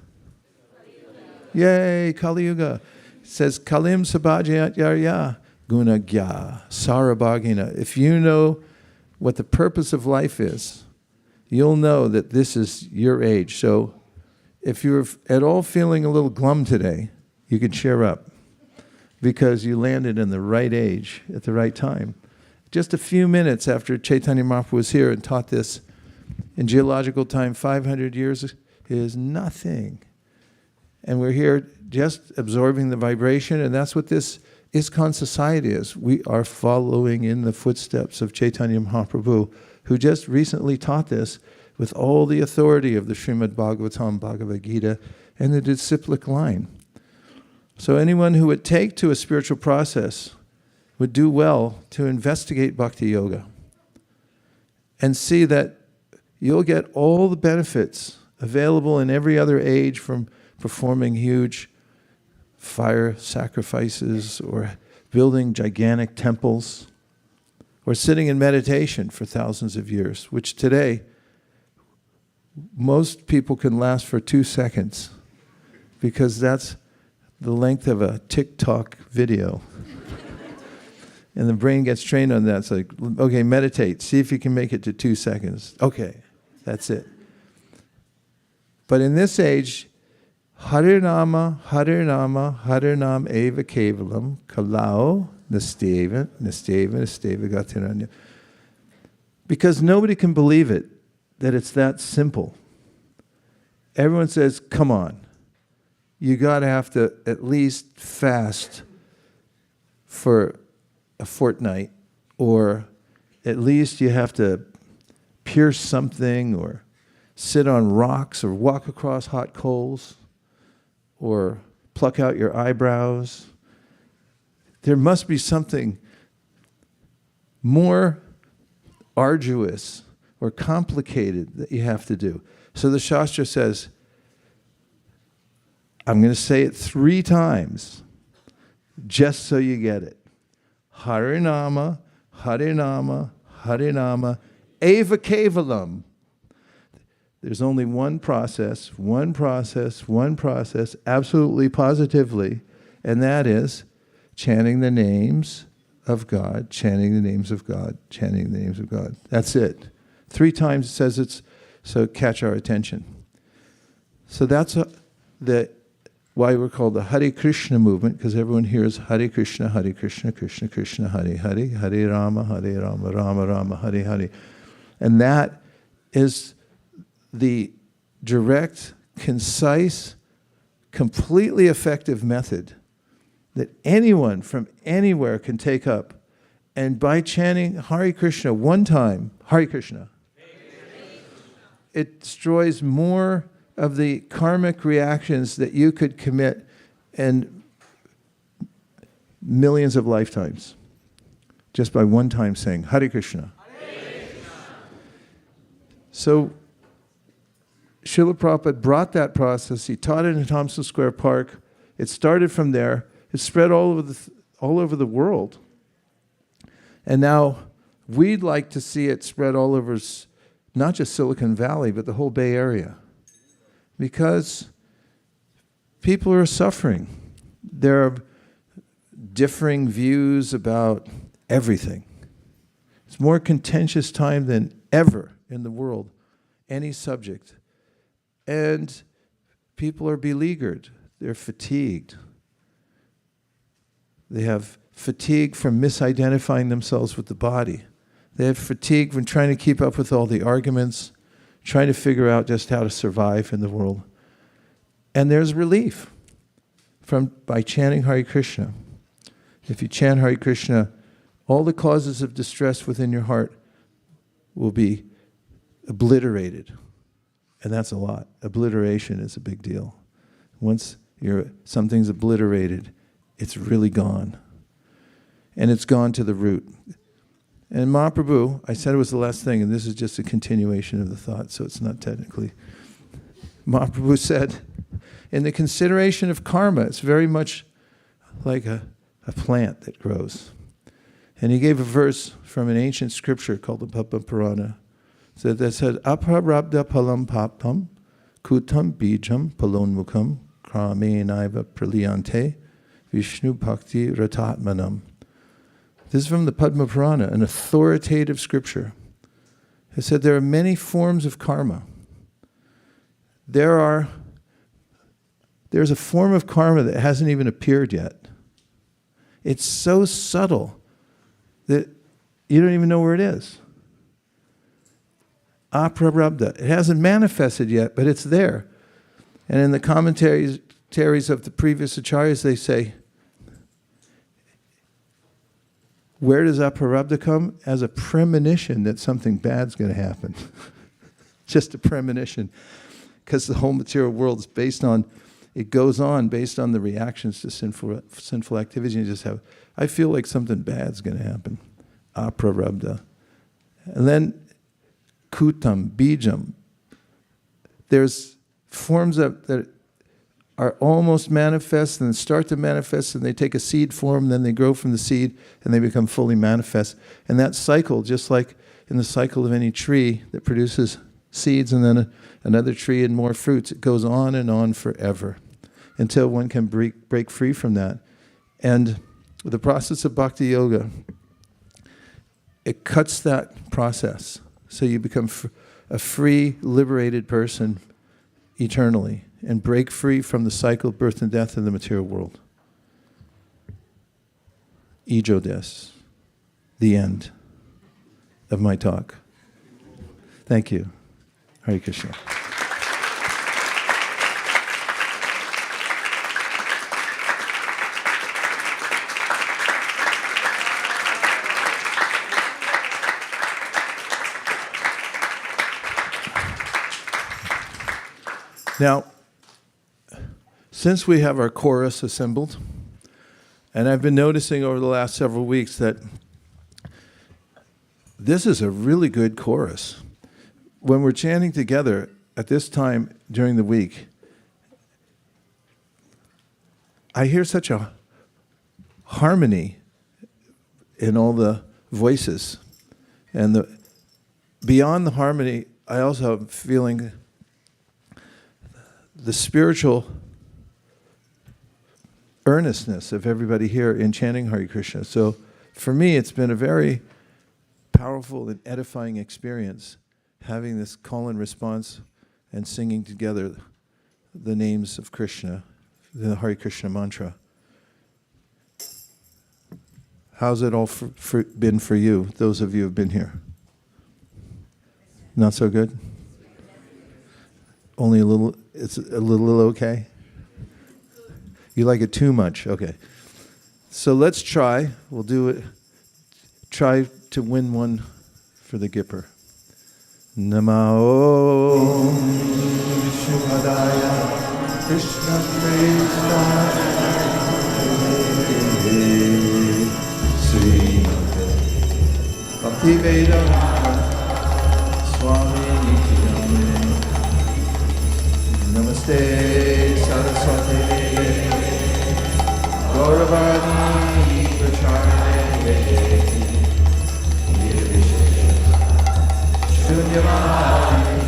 Yay, Kali Yuga. It says, Kalim sabhajiyantyarya gunagya sarabhargina. If you know what the purpose of life is, you'll know that this is your age. So if you're at all feeling a little glum today, you can cheer up because you landed in the right age at the right time. Just a few minutes after Chaitanya Mahaprabhu was here and taught this, in geological time, 500 years is nothing. And we're here just absorbing the vibration, and that's what this ISKCON society is. We are following in the footsteps of Chaitanya Mahaprabhu, who just recently taught this with all the authority of the Srimad Bhagavatam, Bhagavad Gita, and the disciplic line. So anyone who would take to a spiritual process would do well to investigate Bhakti Yoga and see that you'll get all the benefits available in every other age, from performing huge fire sacrifices or building gigantic temples or sitting in meditation for thousands of years, which today most people can last for 2 seconds because that's the length of a TikTok video. And the brain gets trained on that. It's like, okay, meditate. See if you can make it to 2 seconds. Okay, that's it. But in this age, Harinama, Harinama, Harinam eva kevalam, kalau, nasteva, gatiranya. Because nobody can believe it, that it's that simple. Everyone says, come on, you got to have to at least fast for a fortnight, or at least you have to pierce something, or sit on rocks, or walk across hot coals, or pluck out your eyebrows. There must be something more arduous or complicated that you have to do. So the Shastra says, I'm going to say it 3 times, just so you get it. Harinama, Harinama, Harinama, eva kevalam. There's only one process, absolutely positively, and that is chanting the names of God, chanting the names of God, chanting the names of God. That's it. 3 times it says it's, so catch our attention. So that's why we're called the Hare Krishna movement, because everyone hears Hare Krishna, Krishna Krishna, Hare Hare, Hare Rama, Rama Rama, Hare Hare. And that is the direct, concise, completely effective method that anyone from anywhere can take up. And by chanting Hare Krishna 1 time, Hare Krishna, it destroys more of the karmic reactions that you could commit in millions of lifetimes just by 1 time saying Hare Krishna. Hare Krishna. So Srila Prabhupada brought that process. He taught it in Thompson Square Park. It started from there. It spread all over the world. And now we'd like to see it spread all over, not just Silicon Valley, but the whole Bay Area. Because people are suffering. There are differing views about everything. It's more contentious time than ever in the world, any subject. And people are beleaguered. They're fatigued. They have fatigue from misidentifying themselves with the body. They have fatigue from trying to keep up with all the arguments, trying to figure out just how to survive in the world. And there's relief by chanting Hare Krishna. If you chant Hare Krishna, all the causes of distress within your heart will be obliterated. And that's a lot. Obliteration is a big deal. Once something's obliterated, it's really gone. And it's gone to the root. And Mahaprabhu, I said it was the last thing, and this is just a continuation of the thought, so it's not technically. Mahaprabhu said, in the consideration of karma, it's very much like a plant that grows. And he gave a verse from an ancient scripture called the Padma Purana. That said, Aparabdha palam papam, kutam bijam palonmukam, krame naiva praliyante, Vishnu bhakti ratatmanam. This is from the Padma Purana, an authoritative scripture. It said there are many forms of karma. There's a form of karma that hasn't even appeared yet. It's so subtle that you don't even know where it is. Aprarabdha. It hasn't manifested yet, but it's there. And in the commentaries of the previous acharyas, they say, where does aprarabdha come? As a premonition that something bad's going to happen. Just a premonition. Because the whole material world is based on, it goes on based on the reactions to sinful activities. You just have, I feel like something bad's going to happen. Aprarabdha. And then kutam, bijam. There's forms that are almost manifest and start to manifest, and they take a seed form, then they grow from the seed and they become fully manifest. And that cycle, just like in the cycle of any tree that produces seeds and then another tree and more fruits, it goes on and on forever until one can break free from that. And the process of bhakti yoga, it cuts that process. So you become a free, liberated person eternally and break free from the cycle of birth and death in the material world. Ijo des. The end of my talk. Thank you. Hare Krishna. Now, since we have our chorus assembled, and I've been noticing over the last several weeks that this is a really good chorus. When we're chanting together at this time during the week, I hear such a harmony in all the voices. And beyond the harmony, I also have feeling the spiritual earnestness of everybody here in chanting Hare Krishna. So for me, it's been a very powerful and edifying experience having this call and response and singing together the names of Krishna, the Hare Krishna mantra. How's it all been for you, those of you who have been here? Not so good? Only a little, it's a little okay? You like it too much? Okay. So let's try. We'll do it. Try to win one for the Gipper. Namah Shivadaya Krishna Krishna Sri Bhaktivedanta Swami Nityanamane Namaste Saraswati Gauravani Pracharane Shunyavani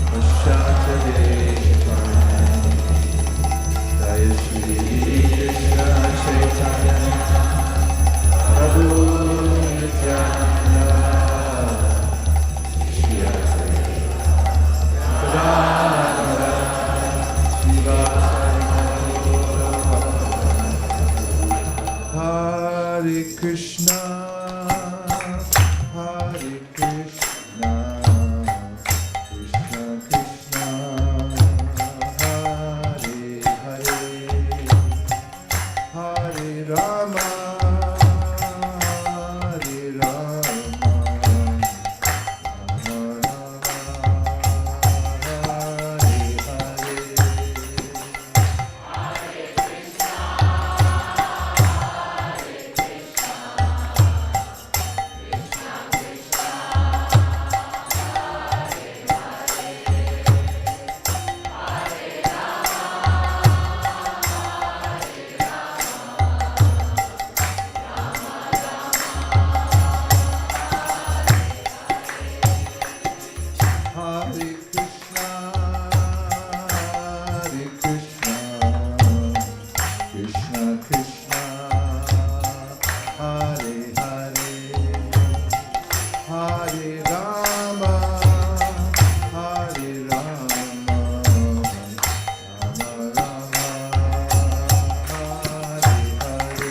Pashatadeshapani Jaya Shri Krishna Chaitanya Prabhu Nityananda Shri Advaita Shiva Hare Krishna Hare Hare Rama, Hare Rama, Rama Rama, Hare Hare.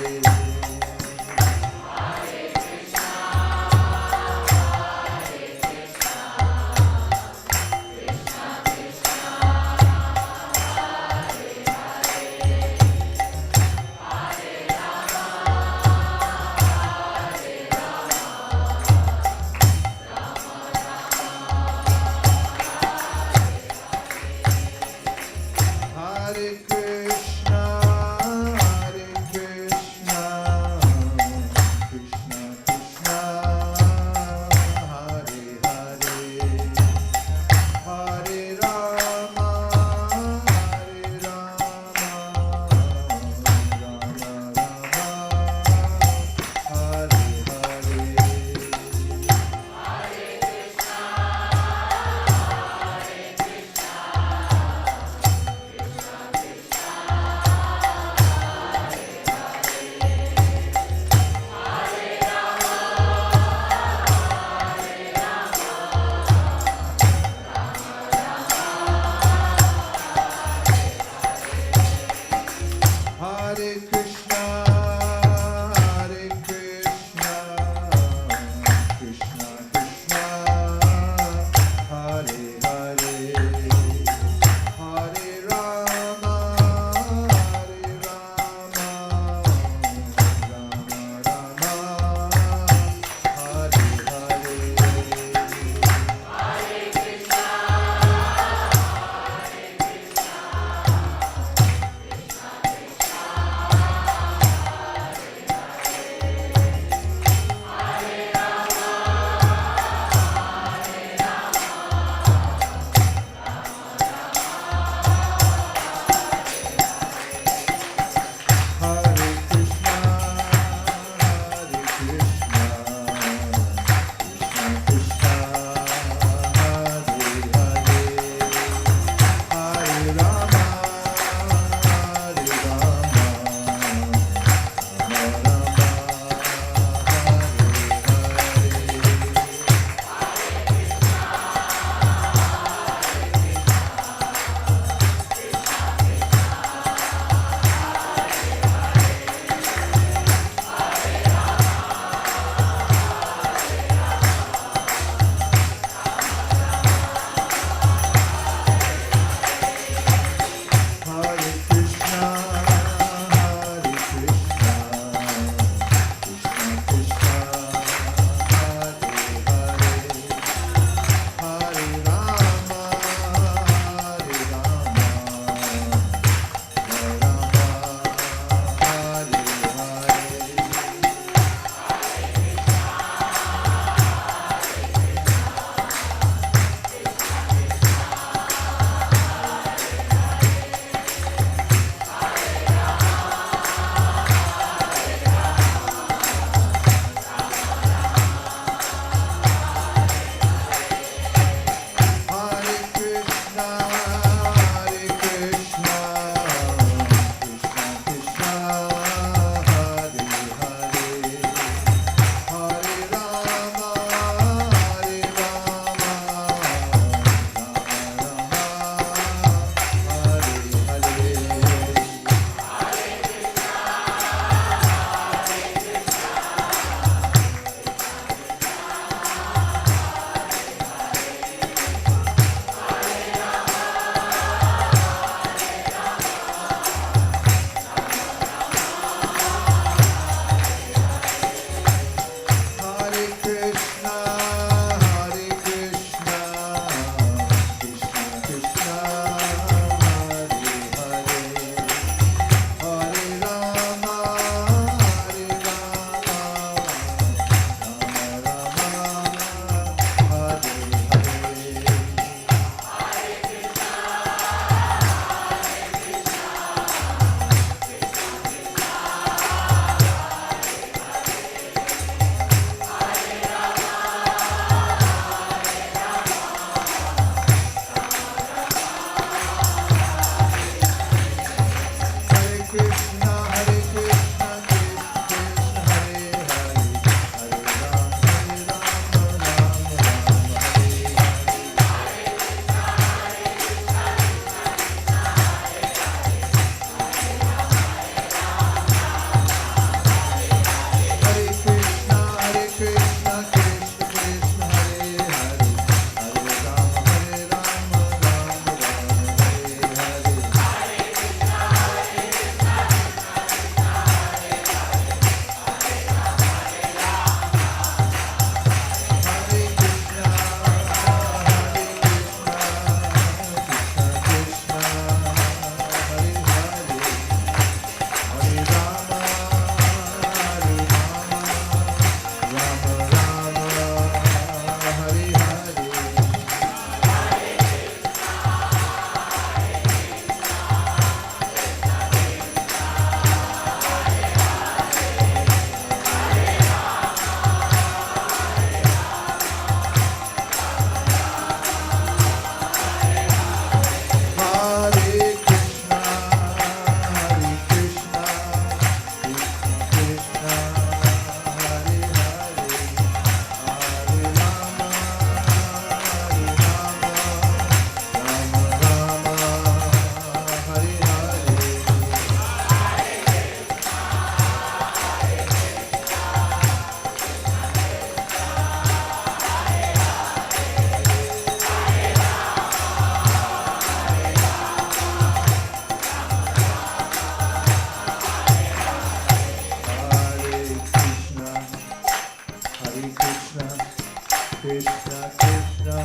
Krishna, Krishna,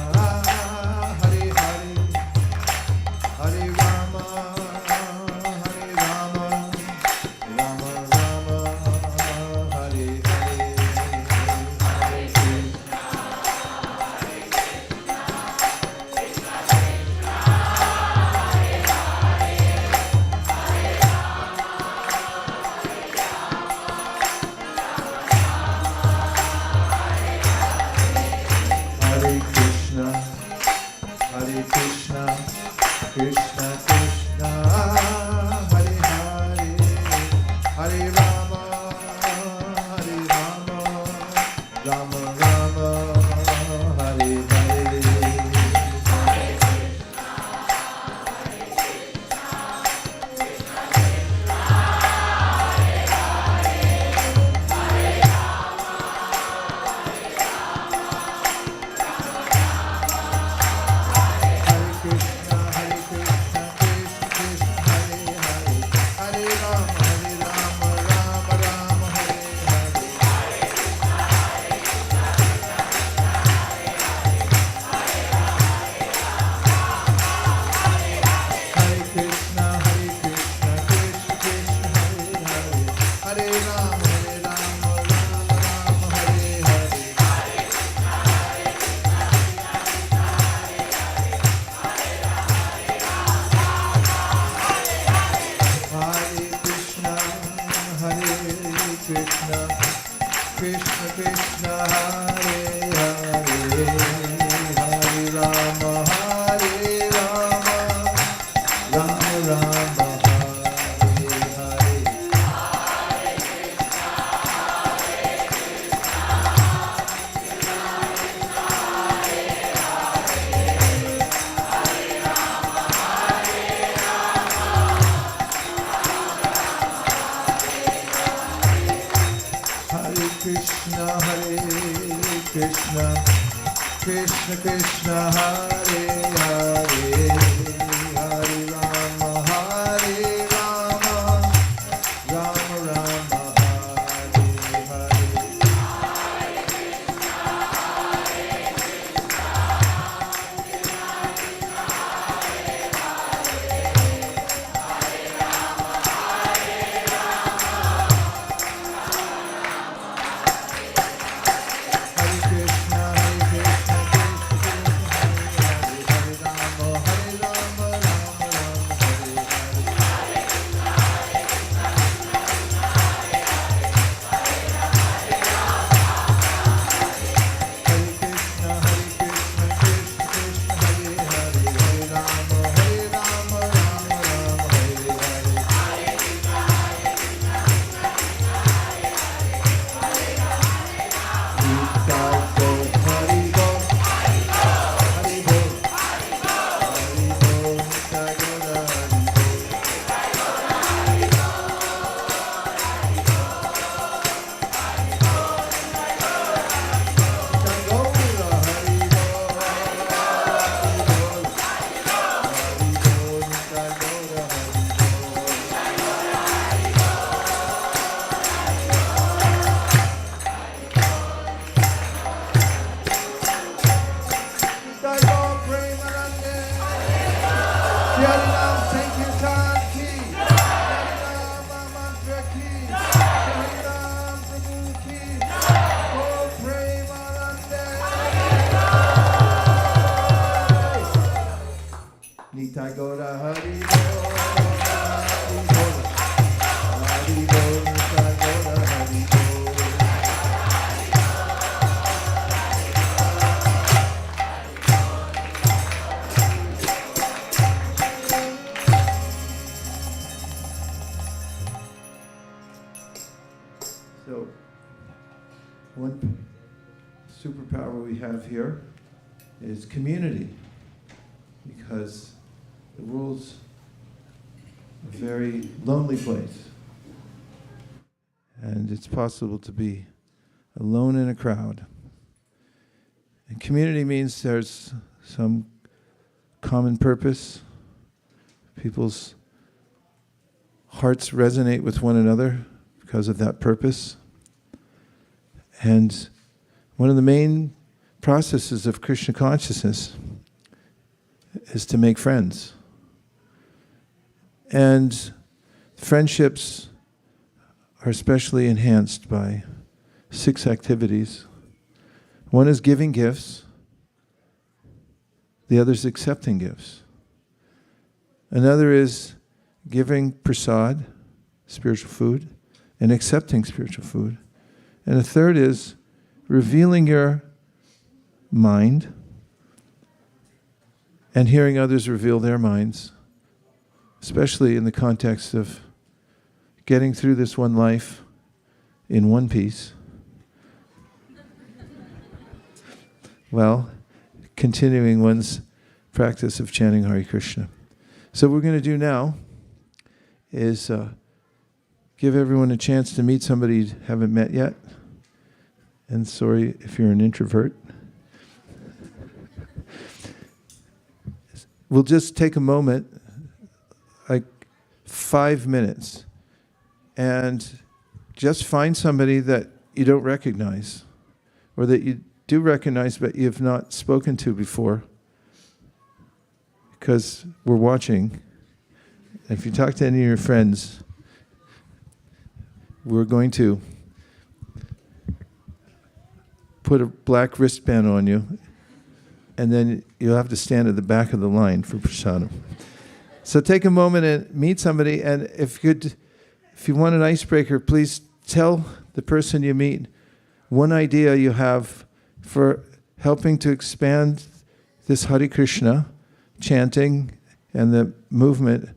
Hare Hare, Hare Rama, Rama Rama, Hare Hare, Hare Krishna, Hare Krishna, Hare Krishna, Krishna Krishna, Hare Hare, Hare Rama, Rama Rama, Hare Hare. Hare Krishna, Hare Krishna, Krishna Krishna, Hare Hare, Hare Rama, Rama Rama, Hare Hare. Hare Krishna, Hare Krishna, Krishna Krishna, Hare Hare, Hare Rama, Rama Rama, Hare Hare. Hare Krishna, Hare Krishna, Krishna Krishna, Hare Hare, Hare Rama, Rama Rama, Hare Hare. Hare Krishna, Krishna Krishna, Hare Hare, Hare Rama, Rama Rama, Hare Hare. Hare Krishna, Krishna Krishna, Hare Rama, Rama Hare Hare. Krishna, Krishna Krishna, Hare Hare, Hare Rama, Rama Hare Hare. Nitai Gaur, Hari Gaur, Hari Gaur, Hari Gaur, Nitai Gaur, Hari Gaur. Nitai Gaur, Hari Gaur, Hari Gaur, Nitai Gaur, Hari Gaur. Nitai Gaur, Premanande. Shri Ram Sankirtan ki, Shri Ram Mantra ki, Shri Ram Prabhu ki, Gaur Premanande. Nitai Gaur, Hari Gaur, Hari Gaur, Hari Gaur, Nitai Gaur, Hari Gaur. So, one superpower we have here is community, because the world's a very lonely place, and it's possible to be alone in a crowd. And community means there's some common purpose. People's hearts resonate with one another because of that purpose. And one of the main processes of Krishna consciousness is to make friends. And friendships are especially enhanced by 6 activities. One is giving gifts. The other is accepting gifts. Another is giving prasad, spiritual food, and accepting spiritual food. And a third is revealing your mind and hearing others reveal their minds, especially in the context of getting through this one life in one piece. Well, continuing one's practice of chanting Hare Krishna. So what we're going to do now is give everyone a chance to meet somebody you haven't met yet. And sorry if you're an introvert. We'll just take a moment, like 5 minutes, and just find somebody that you don't recognize, or that you do recognize but you have not spoken to before, because we're watching. If you talk to any of your friends, we're going to put a black wristband on you, and then you'll have to stand at the back of the line for prasadam. So take a moment and meet somebody, and if you want an icebreaker, please tell the person you meet one idea you have for helping to expand this Hare Krishna chanting and the movement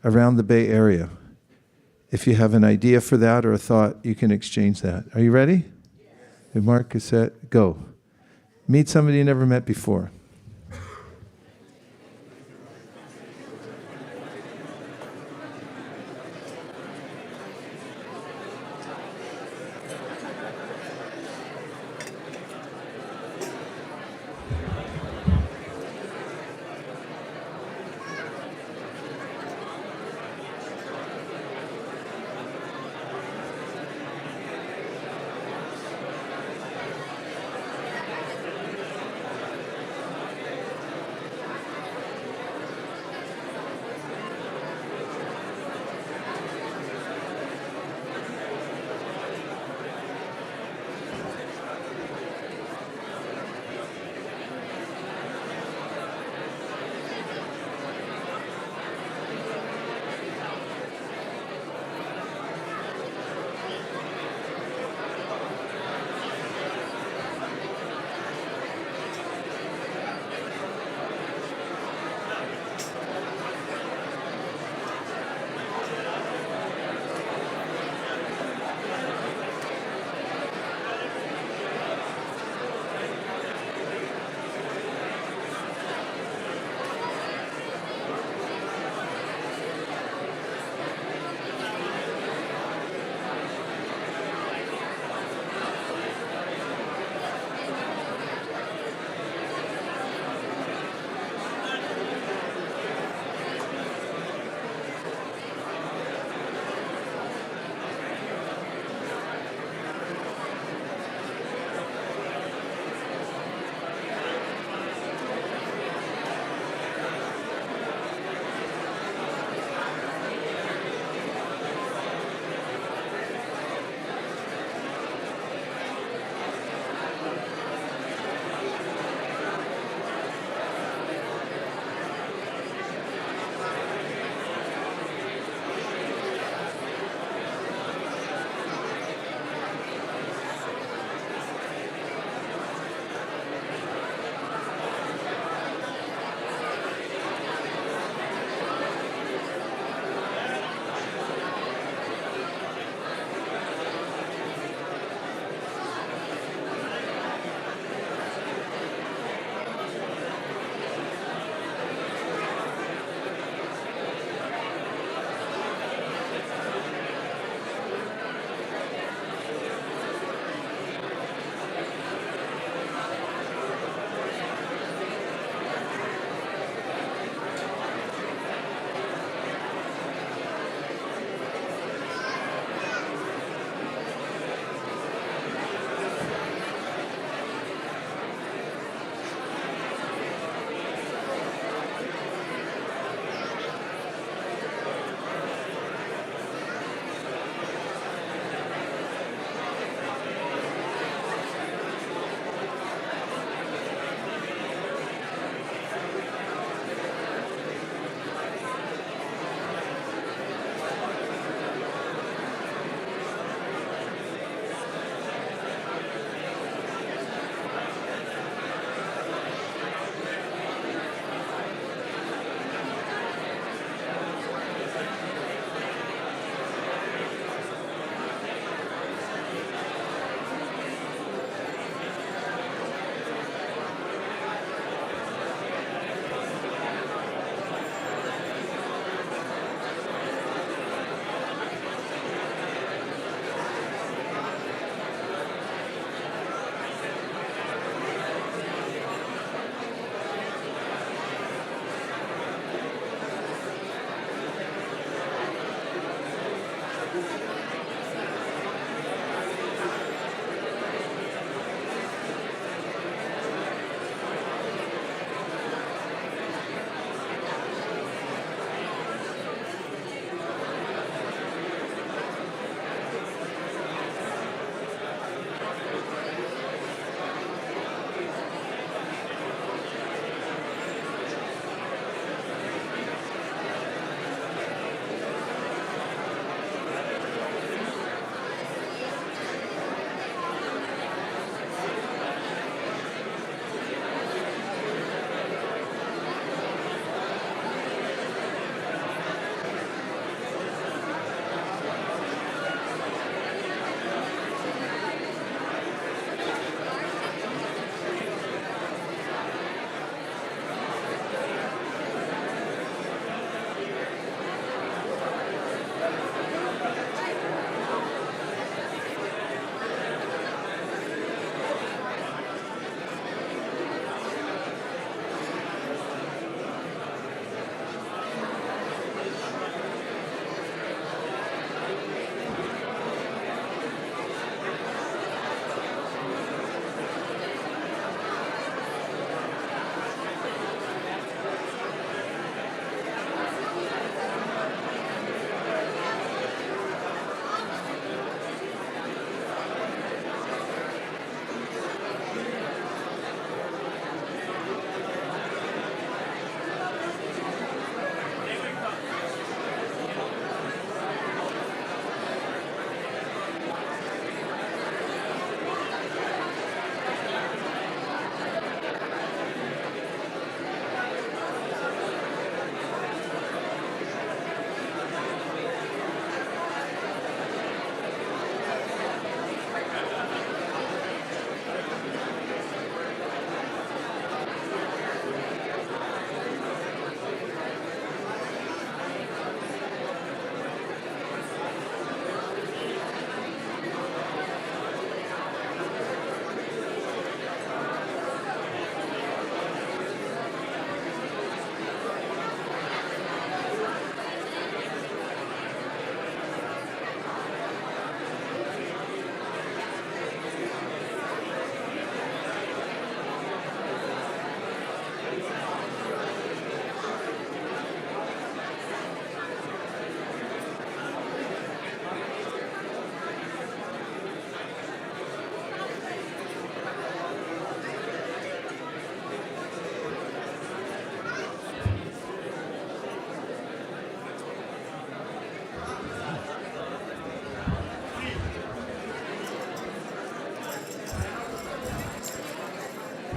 around the Bay Area. If you have an idea for that or a thought, you can exchange that. Are you ready? Yes. Mark is set, go. Meet somebody you never met before.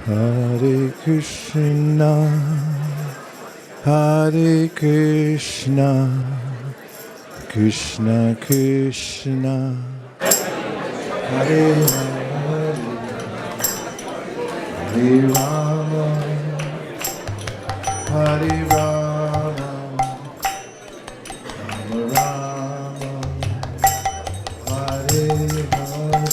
Hare Krishna, Hare Krishna, Krishna Krishna, Hare Hare, Hare Rama, Hare Rama, Rama Rama, Hare Hare.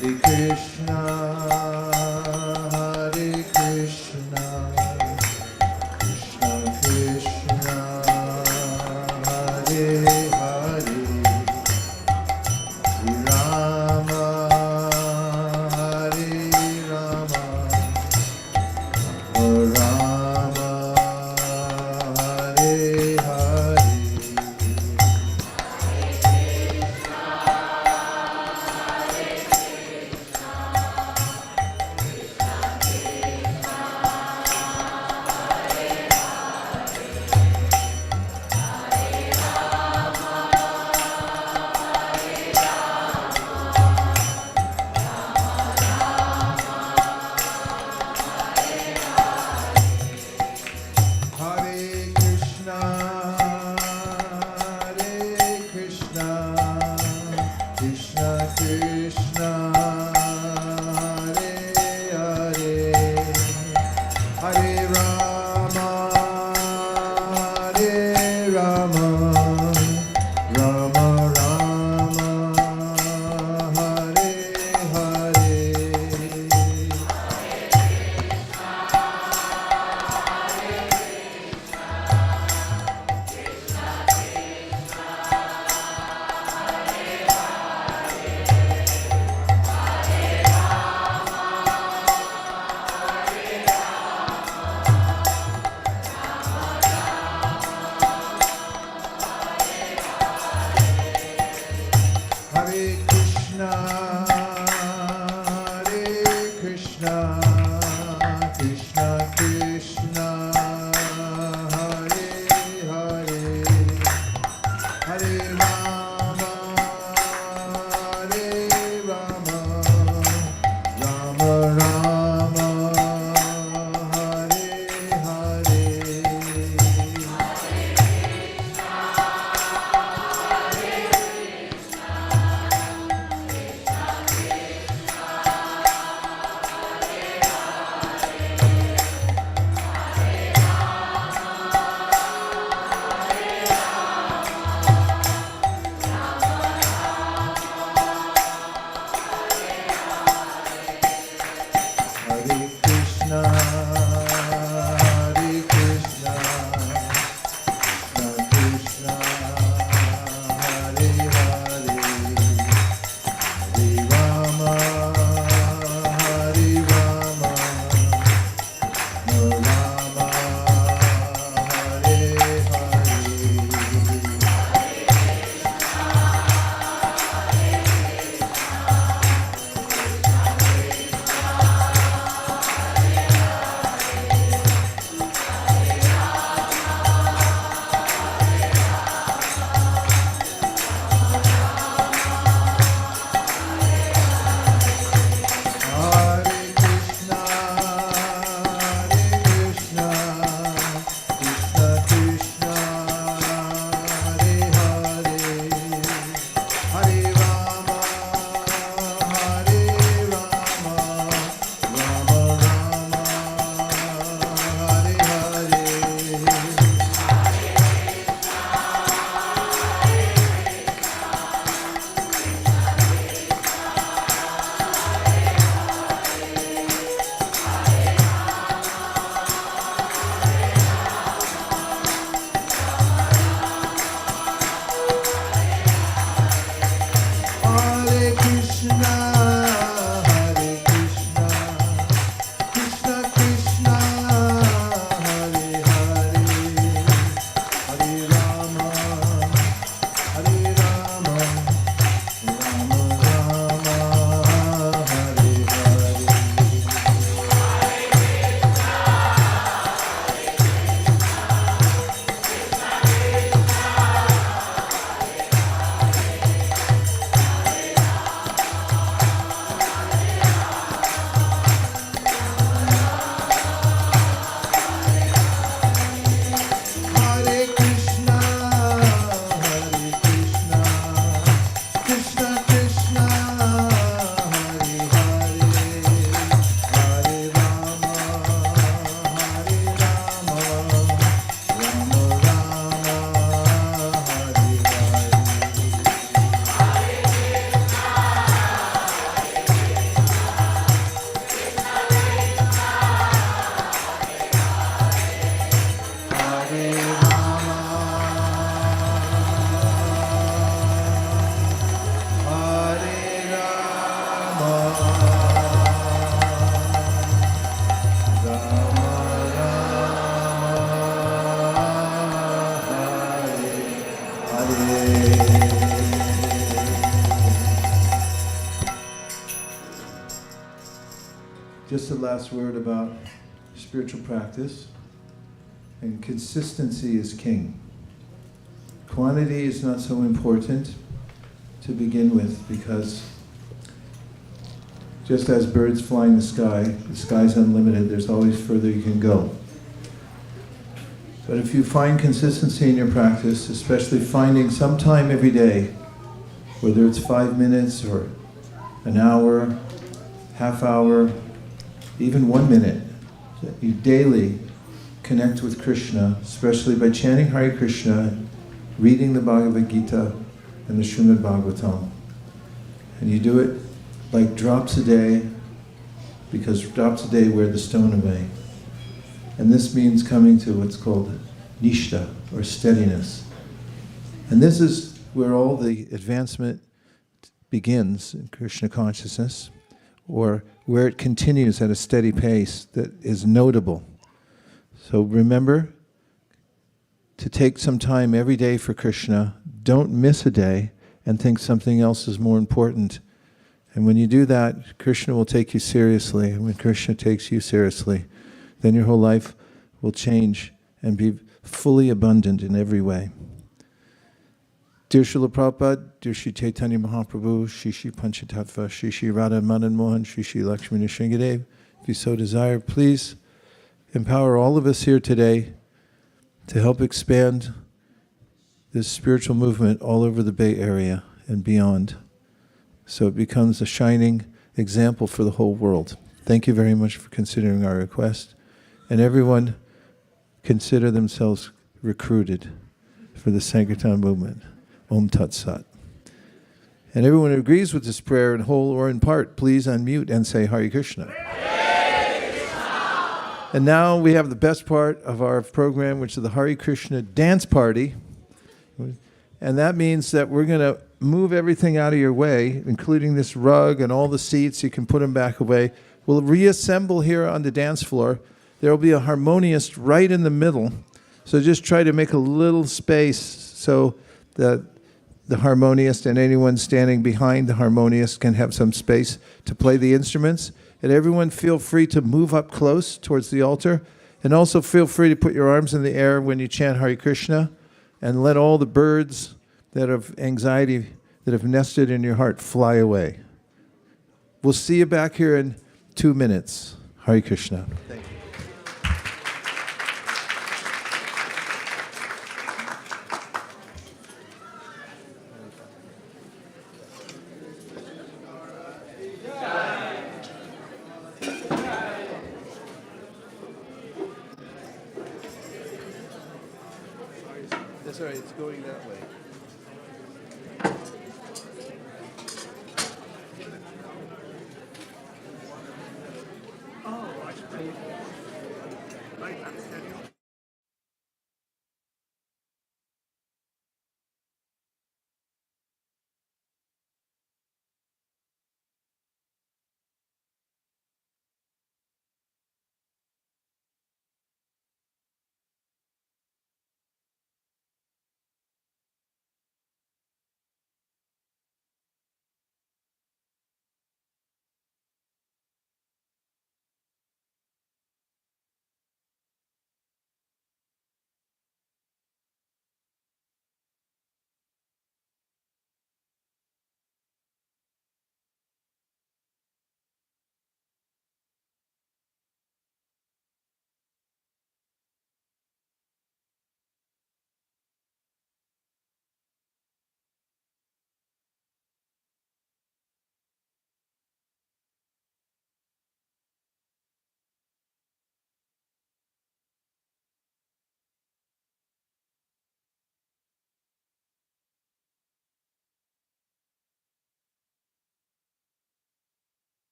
Hare Krishna, Hare Krishna, Krishna Krishna, Hare Hare, Hare Rama, Hare Rama, Rama, Hare Hare. Hare Krishna, Krishna Krishna, Hare Hare, Hare Rama, Hare Rama, Rama Rama, Hare Hare. just the last word about spiritual practice. And consistency is king. Quantity is not so important to begin with, because just as birds fly in the sky's unlimited, there's always further you can go. But if you find consistency in your practice, especially finding some time every day, whether it's 5 minutes or an hour, half hour, even 1 minute, that you daily connect with Krishna, especially by chanting Hare Krishna, reading the Bhagavad Gita and the Srimad Bhagavatam. And you do it like drops a day, because drops a day wear the stone away. And this means coming to what's called nishta, or steadiness. And this is where all the advancement begins in Krishna consciousness, or where it continues at a steady pace that is notable. So remember to take some time every day for Krishna. Don't miss a day and think something else is more important. And when you do that, Krishna will take you seriously. And when Krishna takes you seriously, then your whole life will change and be fully abundant in every way. Dear Srila Prabhupada, dear Shri Chaitanya Mahaprabhu, Shri Shri Panchatattva, Shri Shri Radha Madan Mohan, Shri Shri Lakshmi Nrsingadev, if you so desire, please empower all of us here today to help expand this spiritual movement all over the Bay Area and beyond, so it becomes a shining example for the whole world. Thank you very much for considering our request. And everyone consider themselves recruited for the Sankirtan movement. Om Tat Sat. And everyone who agrees with this prayer in whole or in part, please unmute and say Hare Krishna. Hare Krishna. And now we have the best part of our program, which is the Hare Krishna dance party. And that means that we're going to move everything out of your way, including this rug and all the seats. You can put them back away. We'll reassemble here on the dance floor. There will be a harmoniist right in the middle. So just try to make a little space so that the harmoniist and anyone standing behind the harmoniist can have some space to play the instruments. And everyone feel free to move up close towards the altar. And also feel free to put your arms in the air when you chant Hare Krishna. And let all the birds that have anxiety, that have nested in your heart, fly away. We'll see you back here in 2 minutes. Hare Krishna. Thank you. That's all right, it's going that way.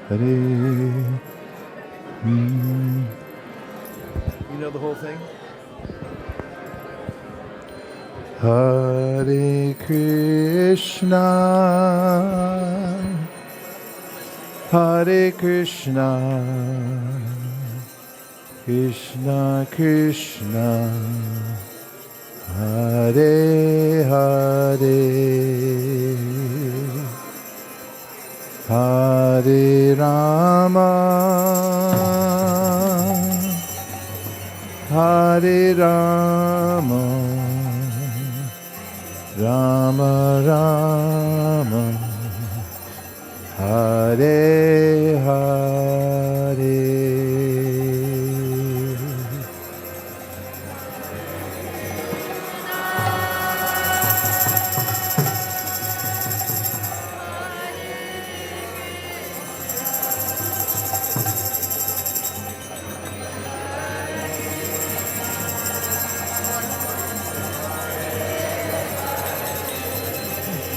Hare. You know the whole thing? Hare Krishna, Hare Krishna, Krishna Krishna, Hare Hare, Hare Rama, Hare Rama, Rama Rama, Hare Hare.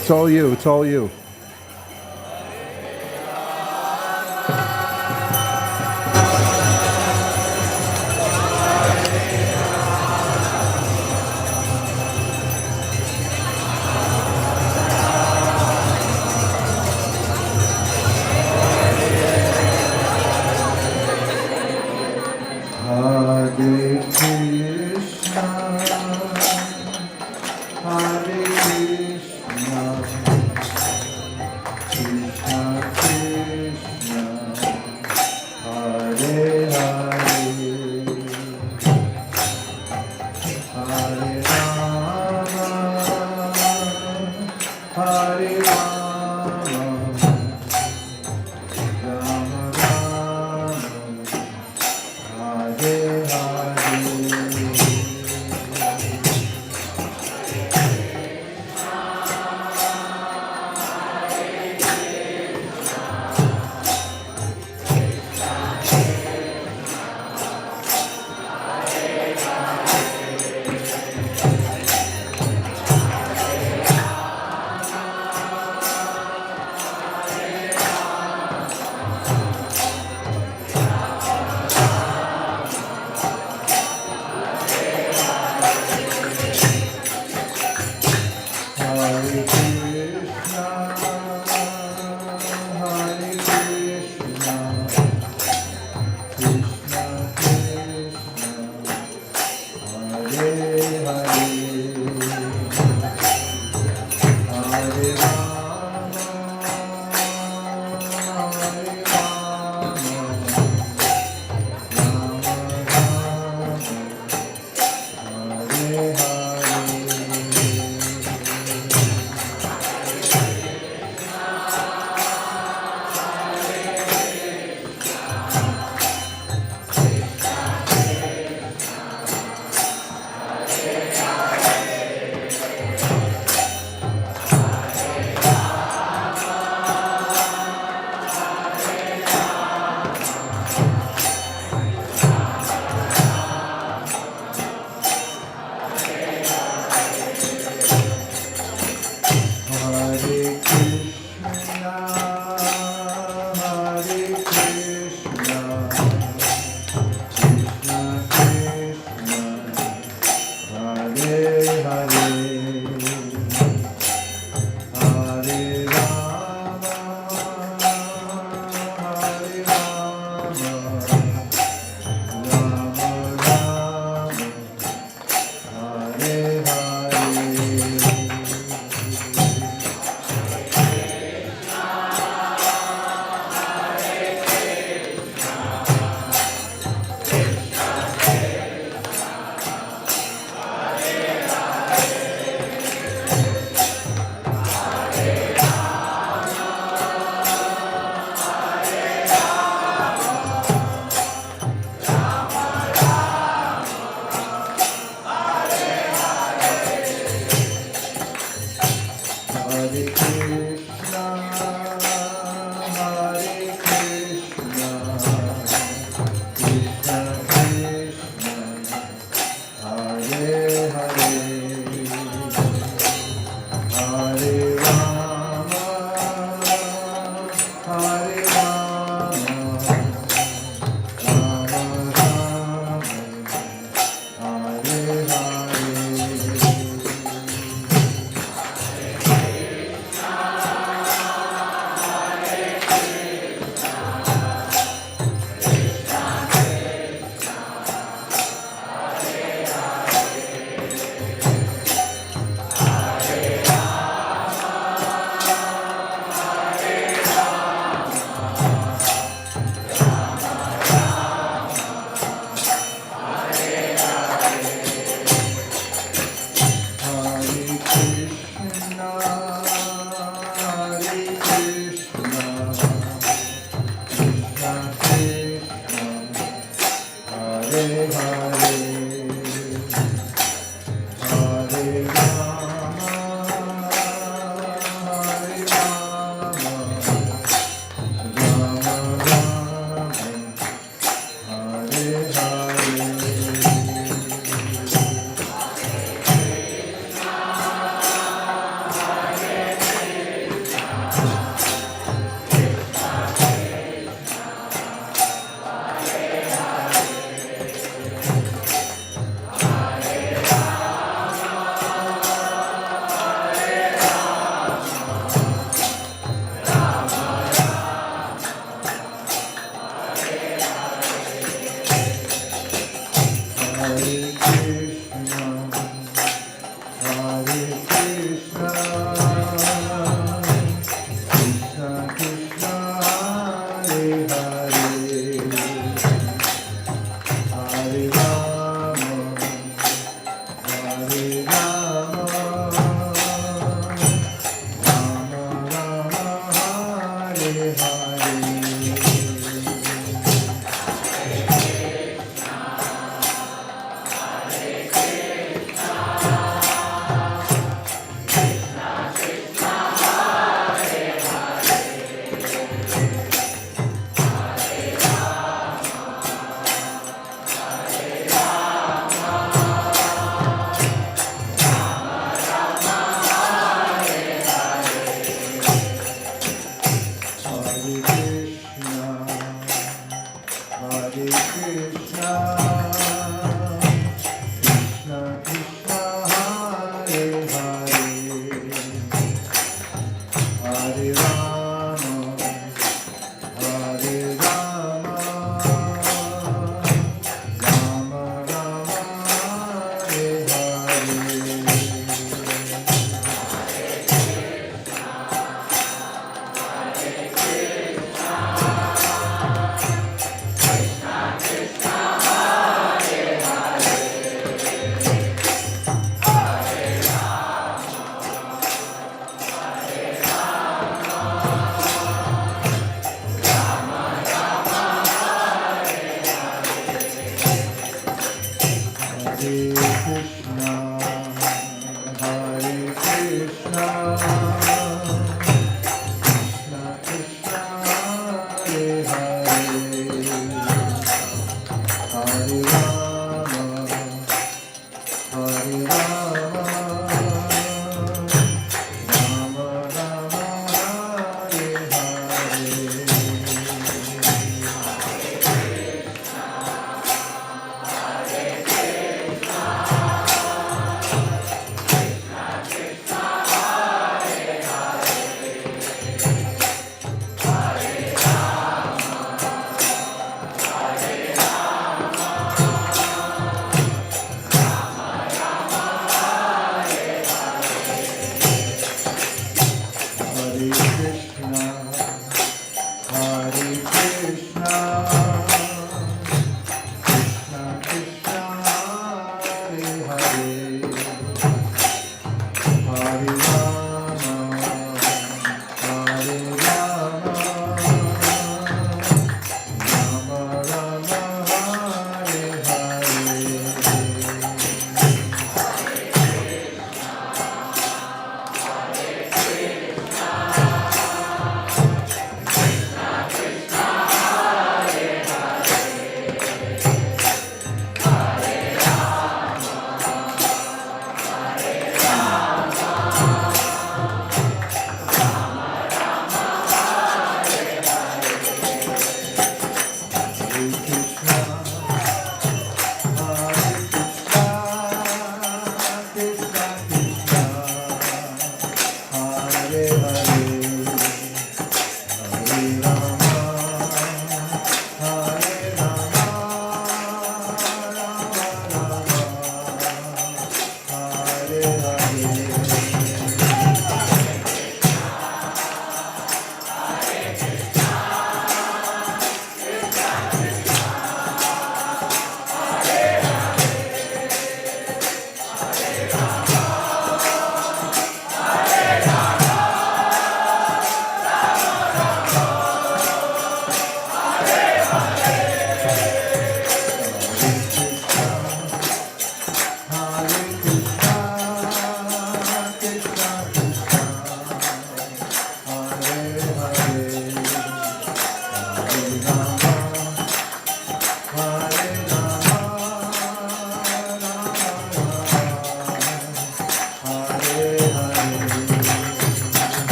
It's all you, it's all you. Hare Krishna, Hare Krishna, Krishna Krishna, Hare Hare, Hare Rama, Hare Rama, Rama Rama, Hare Hare.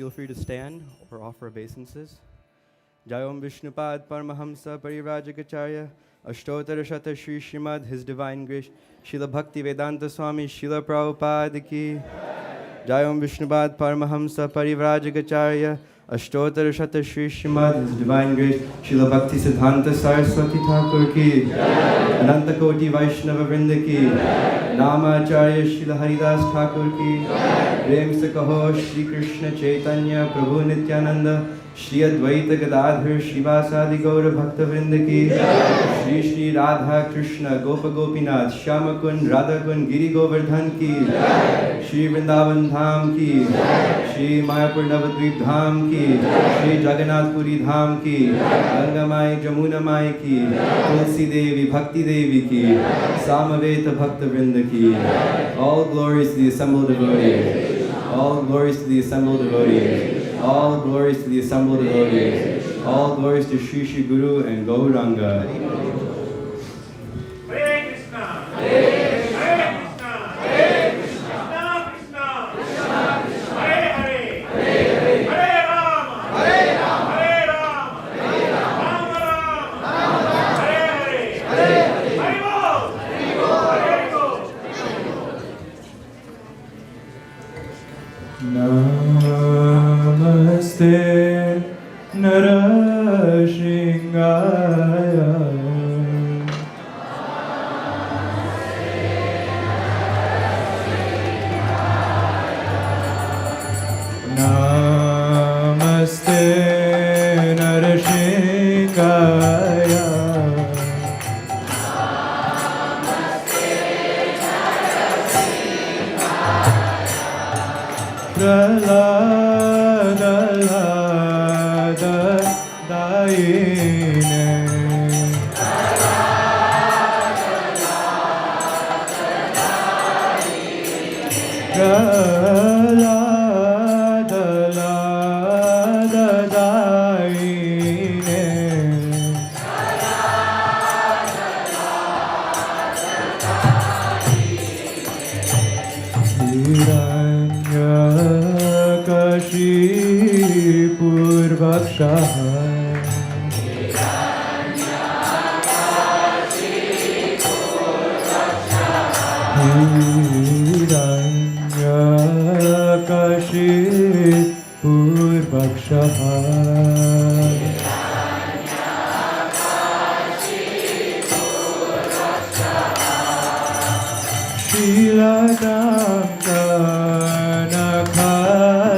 feel free to stand or offer obeisances. Jayom Vishnupad Paramahamsa Parivrajagacharya Ashtotara Shata Shri Srimad His Divine Grace Srila Bhakti Vedanta Swami Srila Prabhupada Ki Jayom Vishnupad Paramahamsa Parivrajagacharya Ashtotara Shata Shri Srimad His Divine Grace Srila Bhakti Siddhanta Saraswati Thakur Ki Ananta Koti Vaishnava Vrinda Ki Nama Acharya Srila Haridas Thakur Ki Prem Se Kaho Shri Krishna Chaitanya Prabhu Nityananda Shri Advaita Gadadhar Shivasadi Gaura Bhakta Vrinda Ki Shri Shri Radha Krishna Gopa Gopinath Shyama Kund Radha Kund Giri Govardhan Ki Shri Vrindavan Dham Ki Shri Mayapur Navadvip Dham Ki Shri Jagannath Puri Dham Ki Ganga Mai Jamuna Mai Ki Tulsi Devi Bhakti Devi Ki Samaveta Bhakta Vrinda Ki. All glories to the assembled devotees. All glories to the assembled devotees. All glories to the assembled devotees. All glories to Shri Shri Guru and Gauranga. Hare Krishna, Hare Krishna, Hare Krishna, Krishna Krishna, Hare Hare, Hare Rama, Hare Rama, Rama Rama, Hare Hare, Hare Bol, Hare Bol. Namaste Narashingaya Namaste Narashingaya Prahlada Daine Prahlada Daine Hiranyakashipurvakshah Hiranyakashipurvakshah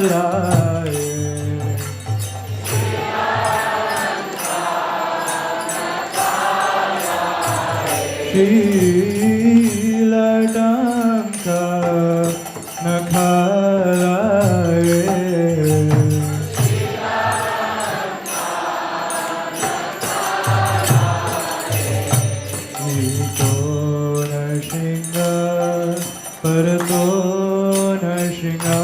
Shiladamkanakalaye Shiladamkanakalaye Ito Narshinga Parato Narshinga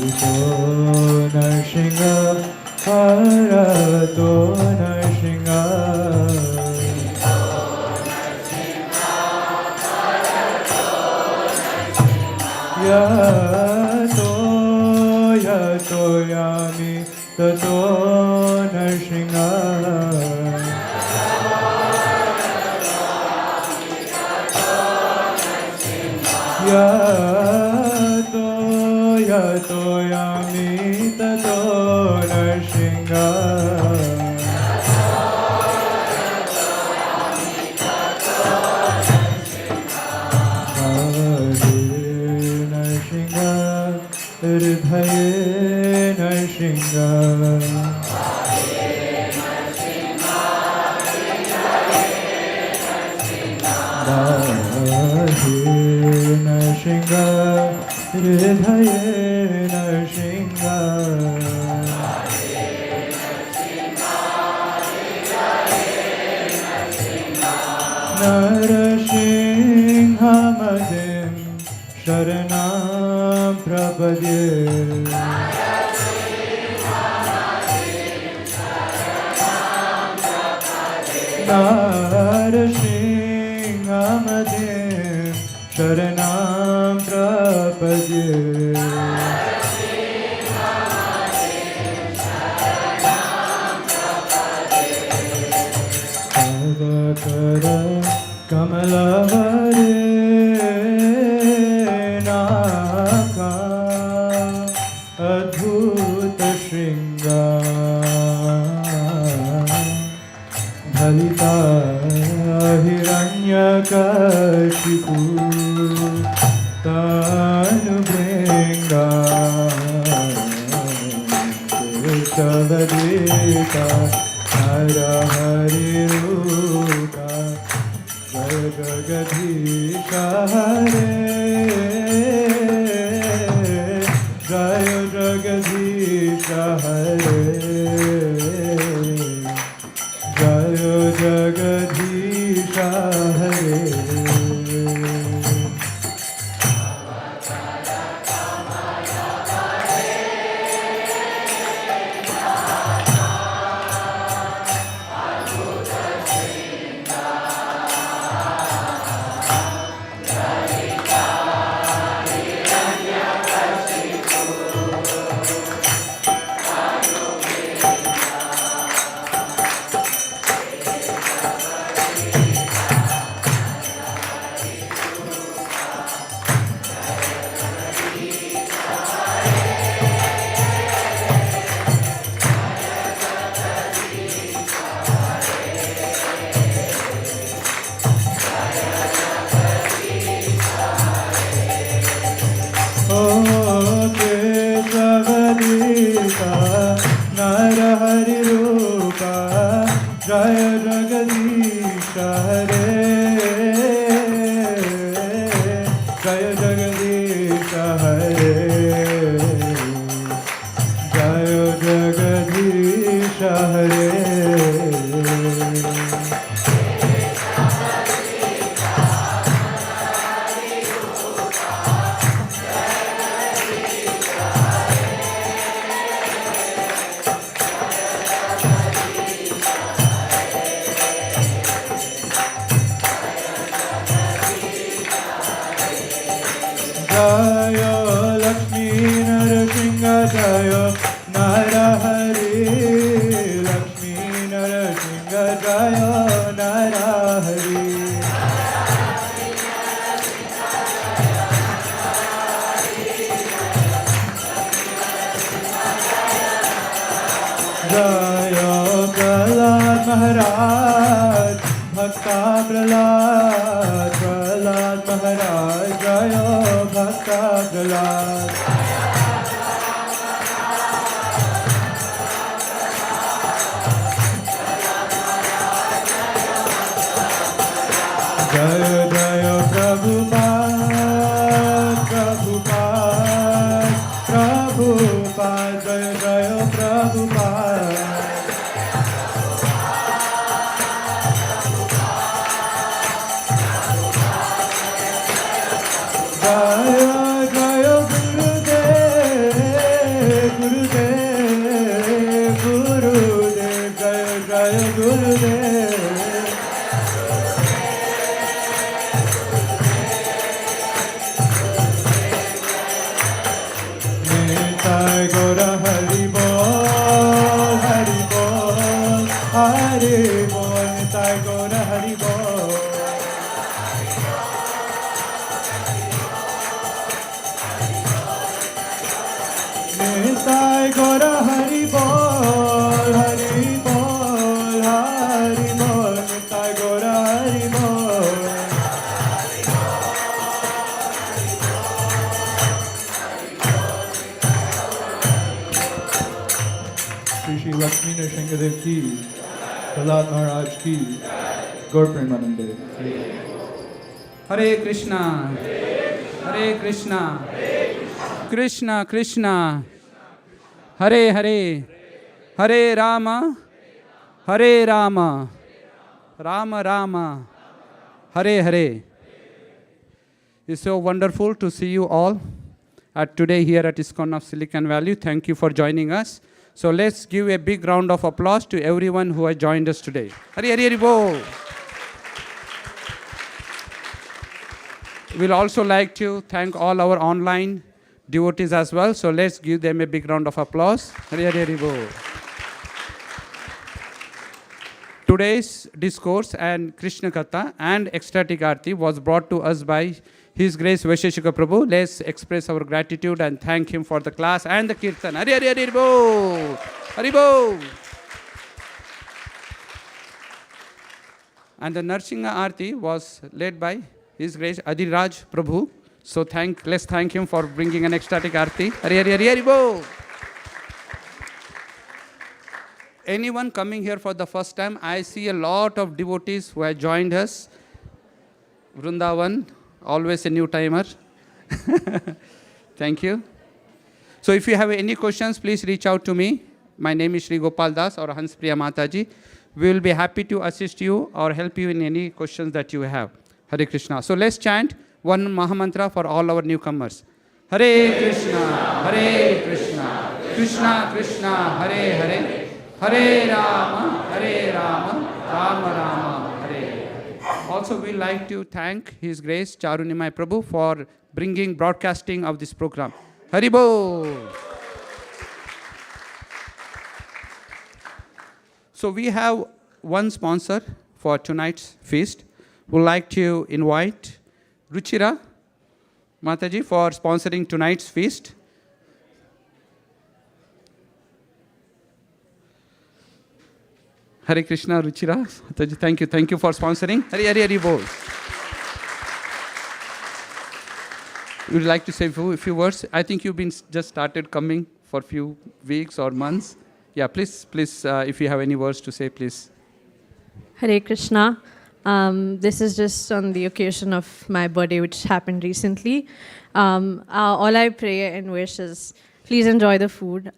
Ito Narshinga Parato Narshinga Yato Yato Yami Tato Narshinga Yato Yato Yami Tato Narshinga Narshinga Hridaye Narshinga Narshinga Hridaye Narshinga Narashinha Madim Sharanam Prapadye Narashinha Hamadiam Sharanam Prapadye Avakara Kamalavare Naka Adhuta Shringa Dhalita Hiranyakashipu Tanubringa Keshavadita Narahari Rupa Jagagadhisha Hare Jaya Jagadhisha Hare Jaya Jagadhisha Hare Narahari Rupa Jaya Jagadisha Hare Jaya Jagadisha Hare Jaya Jagadisha Hare Jaya Lakshmi Narasimha Jaya Narahari Lakshmi Narasimha Jaya Narahari Jaya Prahlad Maharaj Bhakta Prahlad Prahlad Maharaj Jaya Bhakta Prahlad Jaya Jaya Prabhupada Prabhupada Prabhupada Jaya Jaya Prabhupada Jaya Jaya Gurudev Gurudev Gurudev Jaya Jaya Gurudev Nitai Gaura Hari Bol Hari Bol Hari Bol Nitai Gaura Hari Bol Nitai Gaura Hari Bol Hari Bol Hari Bol Nitai Gaura Hari Bol Shri Shri Lakshmi Nrsimhadev ki Prahlad Maharaj ki Gaur Premanande Hare Krishna, Hare Krishna, Krishna Krishna, Hare Hare, Hare Rama, Hare Rama, Rama Rama, Hare Hare. It's so wonderful to see you all at today here at ISKCON of Silicon Valley. Thank you for joining us. So let's give a big round of applause to everyone who has joined us today. Hare Hare Hare Bol. We'll also like to thank all our online devotees as well. So let's give them a big round of applause. Hari Hari Hari Bol. Today's discourse and Krishna Katha and ecstatic Aarti was brought to us by His Grace Vaisesika Prabhu. Let's express our gratitude and thank him for the class and the kirtan. Hari Hari Hari Bol. Hari Bol. And the Narsingha Aarti was led by His Grace Adiraj Prabhu. So let's thank him for bringing an ecstatic Aarti. Hari Hari Hari Hari Bol. Anyone coming here for the first time, I see a lot of devotees who have joined us. Vrindavan, always a new timer. Thank you. So if you have any questions, please reach out to me. My name is Sri Gopal Das or Hanspriya Mataji. We will be happy to assist you or help you in any questions that you have. Hare Krishna. So let's chant one Mahamantra for all our newcomers. Hare Krishna, Hare Krishna, Krishna Krishna, Hare Hare, Hare Rama, Rama Rama, Hare. Also, we like to thank His Grace Charunimai Prabhu for bringing broadcasting of this program. Haribo. So we have one sponsor for tonight's feast. We'd like to invite Ruchira Mataji for sponsoring tonight's feast. Hare Krishna, Ruchira Mataji, thank you for sponsoring. Hari Hari Hari Bol. Would you like to say a few words? I think you've been just started coming for a few weeks or months. Yeah, please, if you have any words to say, please. Hare Krishna. This is just on the occasion of my birthday, which happened recently. All I pray and wish is, please enjoy the food.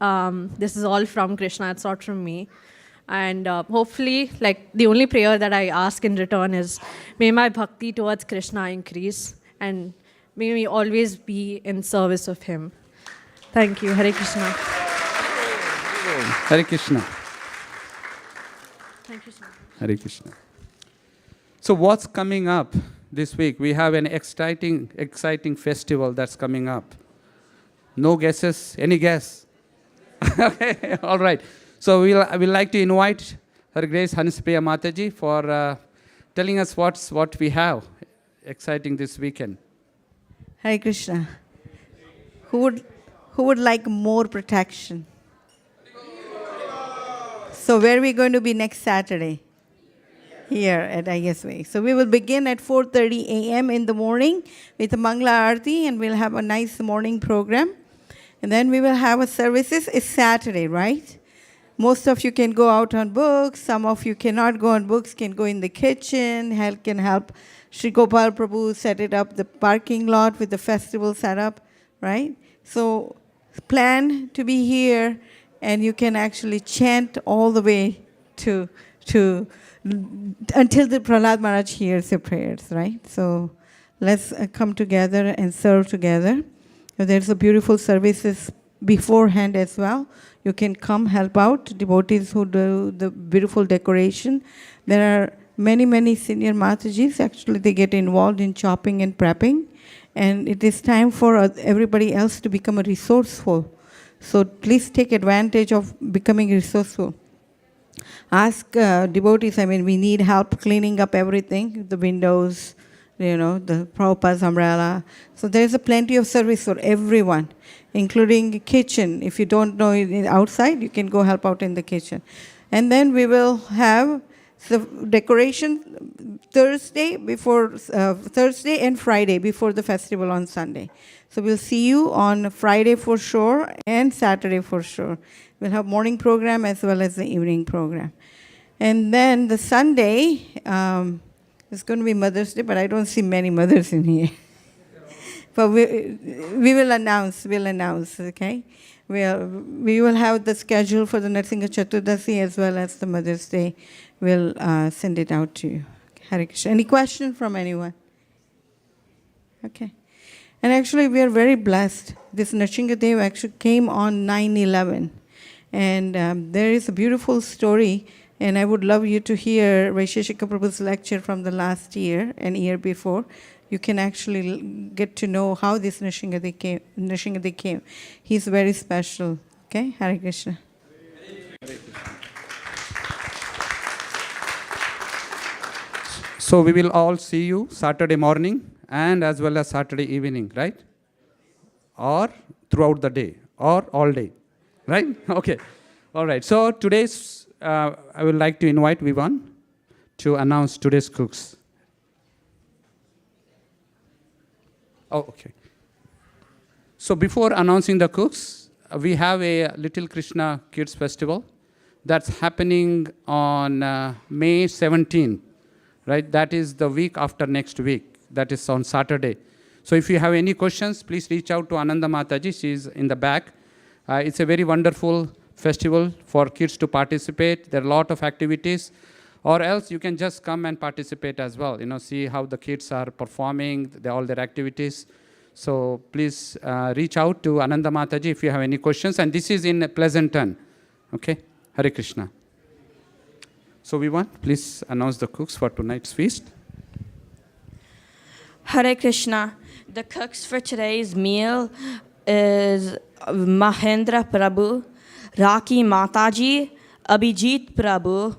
This is all from Krishna, it's not from me. And hopefully, like, the only prayer that I ask in return is, may my bhakti towards Krishna increase, and may we always be in service of him. Thank you. Hare Krishna. Hare Krishna. Thank you so much. Hare Krishna. So what's coming up this week? We have an exciting festival that's coming up. No guesses? Any guess? Okay, all right. So we'll like to invite Her Grace Hanspriya Mataji for telling us what we have exciting this weekend. Hare Krishna. Who would like more protection? So where are we going to be next Saturday? Here at ISV. So we will begin at 4:30 a.m. in the morning with a Mangla Aarti, and we'll have a nice morning program. And then we will have a services. It's Saturday, right? Most of you can go out on books. Some of you cannot go on books, can go in the kitchen, can help Sri Gopal Prabhu set it up, the parking lot with the festival setup, right? So plan to be here, and you can actually chant all the way to until the Prahlad Maharaj hears your prayers, right? So let's come together and serve together. There's a beautiful services beforehand as well. You can come help out, devotees who do the beautiful decoration. There are many senior Matajis. Actually, they get involved in chopping and prepping. And it is time for everybody else to become resourceful. So please take advantage of becoming resourceful. Ask devotees, we need help cleaning up everything, the windows, the Prabhupada's umbrella. So there's a plenty of service for everyone, including kitchen. If you don't know it outside, you can go help out in the kitchen. And then we will have the decoration Thursday and Friday before the festival on Sunday. So we'll see you on Friday for sure and Saturday for sure. We'll have morning program as well as the evening program. And then the Sunday, it's going to be Mother's Day, but I don't see many mothers in here. But we will announce, okay? We will have the schedule for the Narsingha Chaturdasi as well as the Mother's Day. We'll send it out to you. Hare Krishna. Any question from anyone? Okay. And actually, we are very blessed. This Narsingha Dev actually came on 9/11. And there is a beautiful story, and I would love you to hear Vaisesika Prabhu's lecture from the last year and year before. you can actually get to know how this Nrsimhadev came. He's very special. Okay, Hare Krishna. So we will all see you Saturday morning and as well as Saturday evening, right? Or throughout the day, or all day, right? Okay, all right. So today's, I would like to invite Vivan to announce today's cooks. Oh, okay. So before announcing the cooks, we have a Little Krishna Kids Festival that's happening on May 17th, right? That is the week after next week. That is on Saturday. So if you have any questions, please reach out to Ananda Mataji. She is in the back. It's a very wonderful festival for kids to participate. There are a lot of activities. Or else you can just come and participate as well. See how the kids are performing, all their activities. So please reach out to Ananda Mataji if you have any questions. And this is in Pleasanton. Okay? Hare Krishna. So Vivan, please announce the cooks for tonight's feast. Hare Krishna. The cooks for today's meal is Mahendra Prabhu, Raki Mataji, Abhijit Prabhu,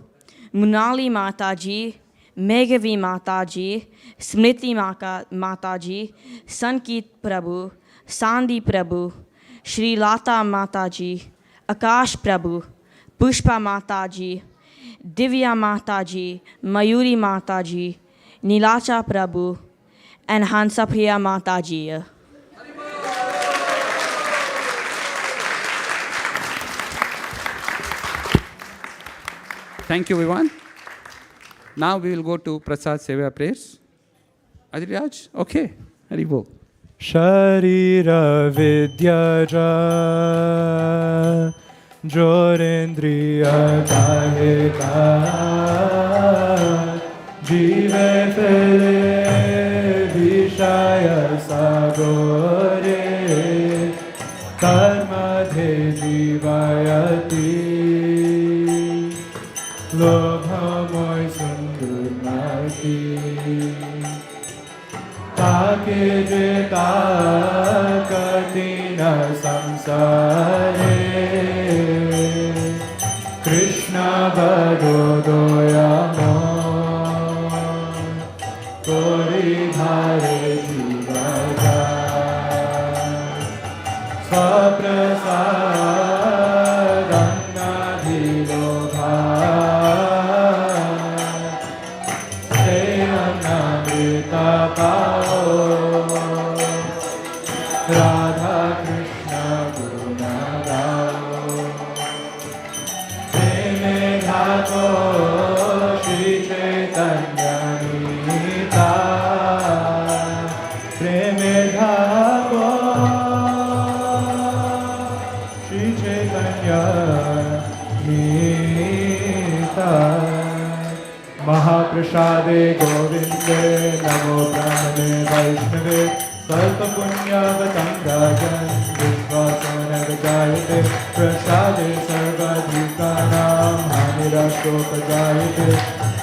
Munali Mataji, Meghavi Mataji, Smriti Mataji, Sankit Prabhu, Sandhi Prabhu, Sri Lata Mataji, Akash Prabhu, Pushpa Mataji, Divya Mataji, Mayuri Mataji, Nilacha Prabhu, and Hansapriya Mataji. Thank you, Vivan. Now we will go to Prasad Seva prayers. Adriraj? Okay. Haribol. Sharira Vidyaja Jorendriya Taheta Jive Fele Vishaya Sagore Karmadhe Jivayati Lobhamoy Sundurnati Take Jeta Katina Samsare Krishna Badodoyamo Kori Dhare Jivaja Saprasadanna Dhilobha Seyamnamrita Pao Radha Krishna Guna Gao Preme Dhato Shri Chaitanya Nita Preme Dhato Shri Chaitanya Nita Mahaprasade Govinde Namo Brahmane Vaishnave Sarva Punyavatam Rajan Vishwasanagajayate Prasade Sarva Dhikanam Hanirashopajayate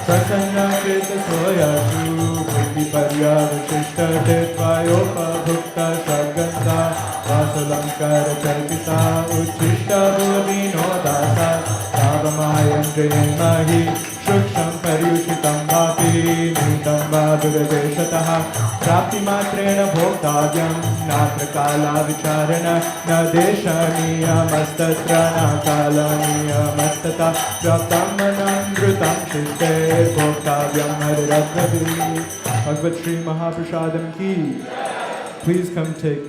Prasanna Krita Soyashu Bhuti Paryavashishta Tetvayopa Bhukta Shaganta Vasalankara Charpita Uchishta Bhuvino Dasa Navamayam Jayamahi Shuksham Paryushitam Bhapi Nitam Bhadurveshataha Prapti Matrena Bhoktavyam Natra Kala Vicharana Na Desha Niyamastatra Na Kala Niyamastata Praptam Manandrutam Shishte Bhoktavyam Hariratnavi Bhagavad Shri Mahaprasadam Ki. Please come take